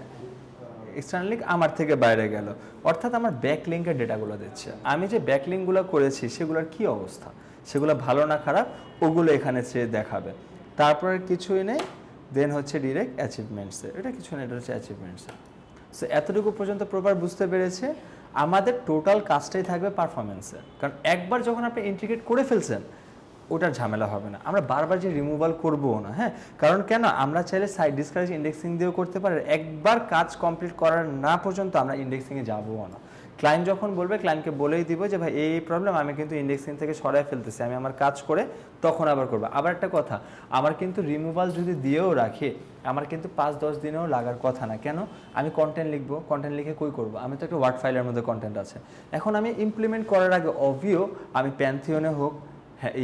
এক্সটার্নাল লিঙ্ক আমার থেকে বাইরে গেল, অর্থাৎ আমার ব্যাক লিঙ্কের ডেটাগুলো দিচ্ছে। আমি যে ব্যাক লিঙ্কগুলো করেছি সেগুলোর কি অবস্থা, সেগুলো ভালো না খারাপ, ওগুলো এখানে সে দেখাবে। তারপরে কিছুই নেই, দেন হচ্ছে ডিরেক্ট অ্যাচিভমেন্টসে, এটা কিছু নেই, এটা হচ্ছে অ্যাচিভমেন্টসে। সো এতটুকু পর্যন্ত প্রপার বুঝতে পেরেছে। আমাদের টোটাল কাজটাই থাকবে পারফরমেন্সে, কারণ একবার যখন আপনি ইন্টিগ্রেট করে ফেলছেন ওটার ঝামেলা হবে না, আমরা বারবার যে রিমুভাল করবো না। হ্যাঁ, কারণ কেন, আমরা চাইলে সাইট ডিসকারেজ ইন্ডেক্সিং দিয়েও করতে পারি, একবার কাজ কমপ্লিট করার না পর্যন্ত আমরা ইন্ডেক্সিংয়ে যাবো না। ক্লায়েন্ট যখন বলবে ক্লায়েন্টকে বলেই দিব যে ভাই এই প্রবলেম, আমি কিন্তু ইন্ডেক্সিং থেকে সরাই ফেলতেছি, আমি আমার কাজ করে তখন আবার করবো। আবার একটা কথা, আমার কিন্তু রিমুভাল যদি দিয়েও রাখি আমার কিন্তু 5-10 দিনেও লাগার কথা না। কেন, আমি কন্টেন্ট লিখবো, কন্টেন্ট লিখে কই করবো, আমি তো একটা ওয়ার্ড ফাইলের মধ্যে কন্টেন্ট আছে। এখন আমি ইমপ্লিমেন্ট করার আগে অবভিও আমি প্যান্থিয়নে হোক, হ্যাঁ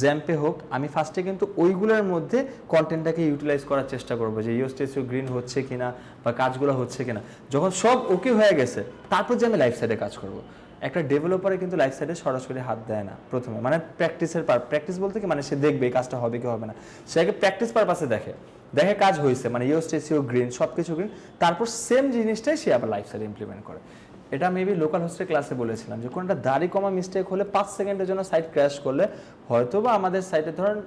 জ্যাম্পে হোক, আমি ফার্স্টে কিন্তু ওইগুলোর মধ্যে কন্টেন্টটাকে ইউটিলাইজ করার চেষ্টা করবো যে ইউএসটিএসইউ গ্রিন হচ্ছে কিনা বা কাজগুলো হচ্ছে কিনা। যখন সব ওকে হয়ে গেছে তারপর যে আমি লাইফ সাইডে কাজ করব। একটা ডেভেলপারে কিন্তু লাইফ সাইডে সরাসরি হাত দেয় না প্রথমে, মানে প্র্যাকটিস বলতে কি, মানে সে দেখবে এই কাজটা হবে কি হবে না, সে আগে প্র্যাকটিস পারপাসে দেখে কাজ হয়েছে, মানে ইউএসটিএসইউ গ্রিন, সব কিছু গ্রিন, তারপর সেম জিনিসটাই সে আবার লাইফ সাইডে ইমপ্লিমেন্ট করে। এটা মেবি লোকাল হোস্টের ক্লাসে বলেছিলাম যে কোনটা দাড়ি কমা মিস্টেক হলে 5 সেকেন্ডের জন্য সাইট ক্র্যাশ করলে হয়তো বা আমাদের সাইটে, ধরেন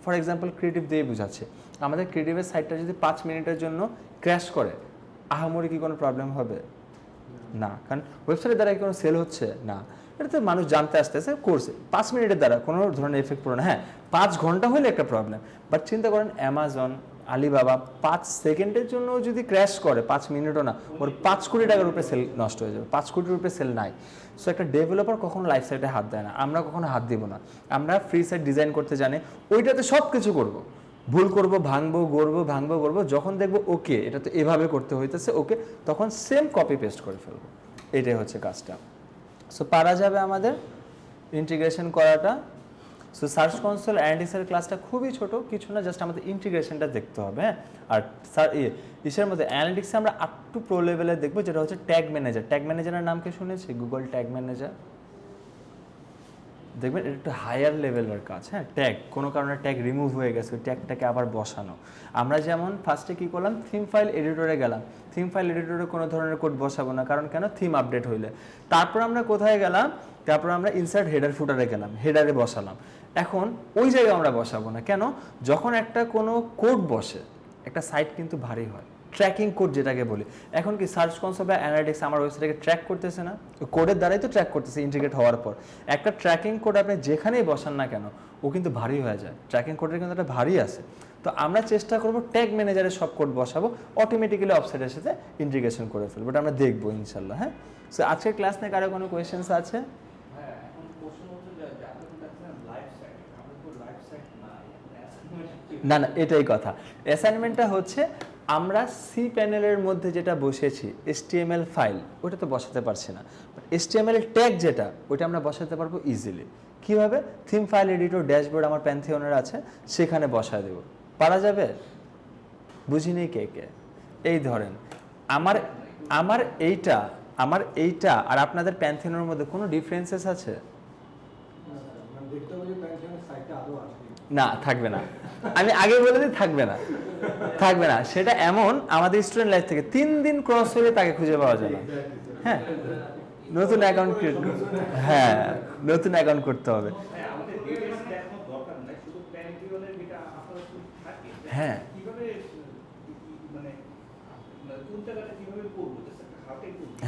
ফর এক্সাম্পল ক্রিয়েটিভ দিয়ে বুঝাচ্ছে, আমাদের ক্রিয়েটিভের সাইটটা যদি 5 মিনিটের জন্য ক্র্যাশ করে, আহামরি কি কোনো প্রবলেম হবে? না, কারণ ওয়েবসাইটের দ্বারা কি কোনো সেল হচ্ছে না, এটা তো মানুষ জানতে আসতে আসতে করছে। 5 মিনিটের দ্বারা কোনো ধরনের এফেক্ট পড়ে না। হ্যাঁ, 5 ঘন্টা হলে একটা প্রবলেম, বাট চিন্তা করেন অ্যামাজন, আলিবাবা 5 সেকেন্ডের জন্য যদি ক্র্যাশ করে, 5 মিনিটও না, ওর 5 কোটি টাকার উপরে সেল নষ্ট হয়ে যাবে, 5 কোটির উপরে সেল নাই। সো একটা ডেভেলপার কখনো লাইফ সাইটে হাত দেয় না, আমরা কখনো হাত দিব না। আমরা ফ্রি সাইট ডিজাইন করতে জানি, ওইটাতে সব কিছু করবো, ভুল করবো, ভাঙবো গড়বো, যখন দেখবো ওকে এটা তো এভাবে করতে হইতেছে ওকে, তখন সেম কপি পেস্ট করে ফেলবো। এটাই হচ্ছে কাজটা। সো পারা যাবে আমাদের ইন্টিগ্রেশন করাটা। সো সার্চ কনসোল অ্যানালিটিক্সের ক্লাসটা খুবই ছোট, কিছু না, জাস্ট আমাদের ইন্টিগ্রেশনটা দেখতে হবে। হ্যাঁ, আর ইসের মধ্যে অ্যানালিটিক্সে আমরা আপ টু প্রো লেভেলে দেখবো, যেটা হচ্ছে ট্যাগ ম্যানেজার। ট্যাগ ম্যানেজারের নাম কি শুনেছি? গুগল ট্যাগ ম্যানেজার, দেখবেন এটা একটু হায়ার লেভেলের কাজ। হ্যাঁ, ট্যাগ কোনো কারণে ট্যাগ রিমুভ হয়ে গেছে, ট্যাগটাকে আবার বসানো। আমরা যেমন ফার্স্টে কী করলাম, থিম ফাইল এডিটরে গেলাম, থিম ফাইল এডিটরে কোনো ধরনের কোড বসাবো না, কারণ কেন, থিম আপডেট হইলে। তারপর আমরা কোথায় গেলাম, তারপর আমরা ইনসার্ট হেডার ফুটারে গেলাম, হেডারে বসালাম। এখন ওই জায়গায় আমরা বসাবো না, কেন, যখন একটা কোনো কোড বসে একটা সাইট কিন্তু ভারী হয়, ট্র্যাকিং কোড যেটাকে বলি। এখন কি সার্চ কনসোল বা অ্যানালিটিক্স আমার ওয়েবসাইটকে ট্র্যাক করতেছে না, কোডের দ্বারাই তো ট্র্যাক করতেছে ইন্টিগ্রেট হওয়ার পর। একটা ট্র্যাকিং কোড আপনি যেখানেই বসান না কেন ও কিন্তু ভারী হয়ে যায়, ট্র্যাকিং কোডের কিন্তু একটা ভারী আছে। তো আমরা চেষ্টা করবো ট্যাগ ম্যানেজারে সব কোড বসাবো, অটোমেটিক্যালি ওয়েবসাইটের সাথে ইন্টিগ্রেশন করে ফেলবো, এটা আমরা দেখবো ইনশাল্লাহ। হ্যাঁ, সো আজকের ক্লাস নিয়ে কারো কোনো কোয়েশ্চেন্স আছে? না না, এটাই কথা। অ্যাসাইনমেন্টটা হচ্ছে আমরা সি প্যানেলের মধ্যে যেটা বসেছি HTML ফাইল, ওটা তো বসাতে পারছি না, HTML ট্যাগ যেটা ওইটা আমরা বসাতে পারবো ইজিলি। কীভাবে? থিম ফাইল এডিটর ড্যাশবোর্ড আমার প্যান্থিয়নের আছে, সেখানে বসায় দেবো, পারা যাবে? বুঝিনি কে কে? এই ধরেন আমার এইটা আর আপনাদের প্যান্থিয়নের মধ্যে কোনো ডিফারেন্সেস আছে? না, থাকবে না, আমি আগে বলে দিই, থাকবে না। সেটা এমন, আমাদের স্টুডেন্ট লাইফ থেকে 3 দিন ক্রস হলে তাকে খুঁজে পাওয়া যায় না। হ্যাঁ, নতুন অ্যাকাউন্ট ক্রিয়েট, হ্যাঁ নতুন অ্যাকাউন্ট করতে হবে। হ্যাঁ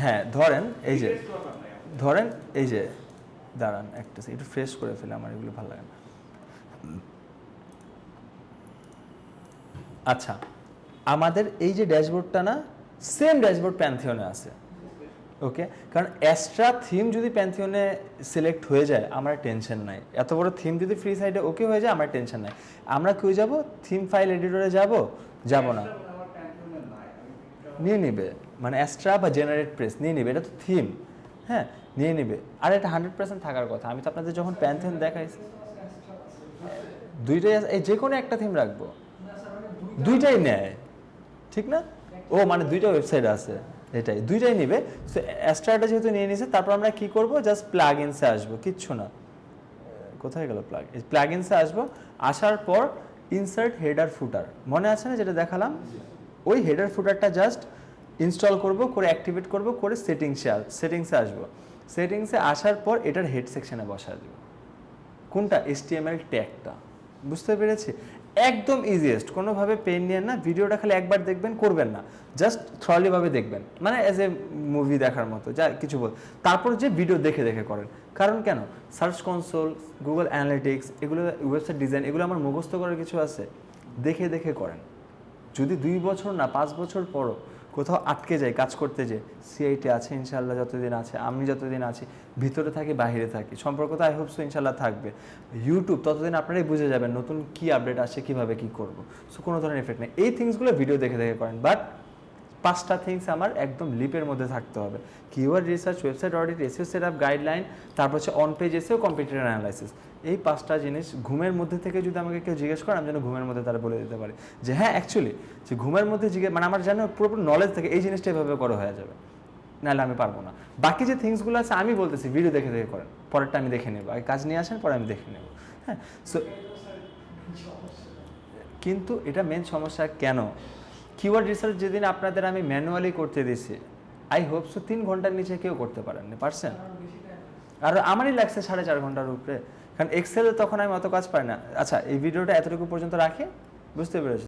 হ্যাঁ, ধরেন এই যে দাঁড়ান একটা একটু ফ্রেশ করে ফেলে, আমার এগুলো ভালো লাগে না। আচ্ছা, আমাদের এই যে ড্যাশবোর্ডটা না, সেম ড্যাশবোর্ড প্যান্থিয়নে আছে, ওকে, কারণ এক্সট্রা থিম যদি প্যান্থিয়নে সিলেক্ট হয়ে যায় আমার টেনশন নাই, এত বড় থিম যদি ফ্রি সাইডে ওকে হয়ে যায় আমার টেনশন নাই। আমরা কই যাব? থিম ফাইল এডিটরে যাব না? নিয়ে নিবে, মানে অ্যাস্ট্রা বা জেনারেট প্রেস নিয়ে নেবে, এটা তো থিম, হ্যাঁ নিয়ে নেবে। আর এটা 100% থাকার কথা। আমি তো আপনাদের যখন প্যান্থিয়ন দেখাইছি দুইটাই এই যে কোনো একটা থিম রাখবো, দুইটাই নেয় ঠিক না? ও মানে দুইটা ওয়েবসাইট আছে, এটাই দুইটাই নিবে। সো অ্যাস্ট্রাটা যেহেতু নিয়ে নিছে, তারপর আমরা কি করব, জাস্ট প্লাগ ইনসে আসবো, কিচ্ছু না। কোথায় গেল প্লাগ ইনসে আসবো, আসার পর ইনসার্ট হেডার ফুটার, মনে আছে না যেটা দেখালাম, ওই হেডার ফুটারটা জাস্ট ইনস্টল করব, করে অ্যাক্টিভেট করব, করে সেটিংসে আসবো। সেটিংসে আসার পর এটার হেড সেকশনে বসা দেবো, কোনটা, HTML ট্যাগটা। বুঝতে পেরেছি? একদম ইজিয়েস্ট, কোনোভাবে পেন নিয়ে না, ভিডিওটা খালি একবার দেখবেন, করবেন না, জাস্ট থ্রলিভাবে দেখবেন, মানে অ্যাজ এ মুভি দেখার মতো, যা কিছু বল। তারপর যে ভিডিও দেখে দেখে করেন, কারণ কেন, সার্চ কনসোল, গুগল অ্যানালিটিক্স, এগুলো ওয়েবসাইট ডিজাইন, এগুলো আমার মুখস্থ করার কিছু আছে, দেখে দেখে করেন। যদি 2 বছর না 5 বছর পরও কোথাও আটকে যায় কাজ করতে, যে সিআইটি আছে ইনশাল্লাহ, যতদিন আছে, আমি যতদিন আছি, ভিতরে থাকি বাইরে থাকি, সম্পর্ক তো আই হোপ সো ইনশাল্লাহ থাকবে। ইউটিউব ততদিন আপনারাই বুঝে যাবেন নতুন কি আপডেট আসে, কীভাবে কী করবো। সো কোনো ধরনের এফেক্ট নেই, এই থিংসগুলো ভিডিও দেখে দেখে করেন। বাট 5টা থিংস আমার একদম লিপের মধ্যে থাকতে হবে: keyword research, website audit, SEO setup, guideline, তারপর হচ্ছে on page SEO, competitor analysis. এই 5টা জিনিস ঘুমের মধ্যে থেকে যদি আমাকে কেউ জিজ্ঞেস করে, আমি যেন ঘুমের মধ্যে তারা বলে দিতে পারি যে হ্যাঁ অ্যাকচুয়ালি, যে ঘুমের মধ্যে মানে আমার যেন পুরোপুরি নলেজ থাকে, এই জিনিসটা এভাবে করা হয়ে যাবে, নাহলে আমি পারবো না। বাকি যে থিংসগুলো আছে আমি বলতেছি ভিডিও দেখে দেখে করেন, পরেরটা আমি দেখে নেবো, আগে কাজ নিয়ে আসেন, পরে আমি দেখে নেবো। হ্যাঁ, সো কিন্তু এটা মেন সমস্যা কেন, কিওয়ার্ড রিসার্চ যেদিন আপনাদের আমি ম্যানুয়ালি করতে দিছি, আই হোপ সো 3 ঘন্টার নিচে কেউ করতে পারেননি, পারছেন? আর আমারই লাগছে 4.5 ঘন্টার উপরে, কারণ এক্সেলে তখন আমি অত কাজ পাই না। আচ্ছা, এই ভিডিওটা এতটুকু পর্যন্ত রাখি, বুঝতে পেরেছি?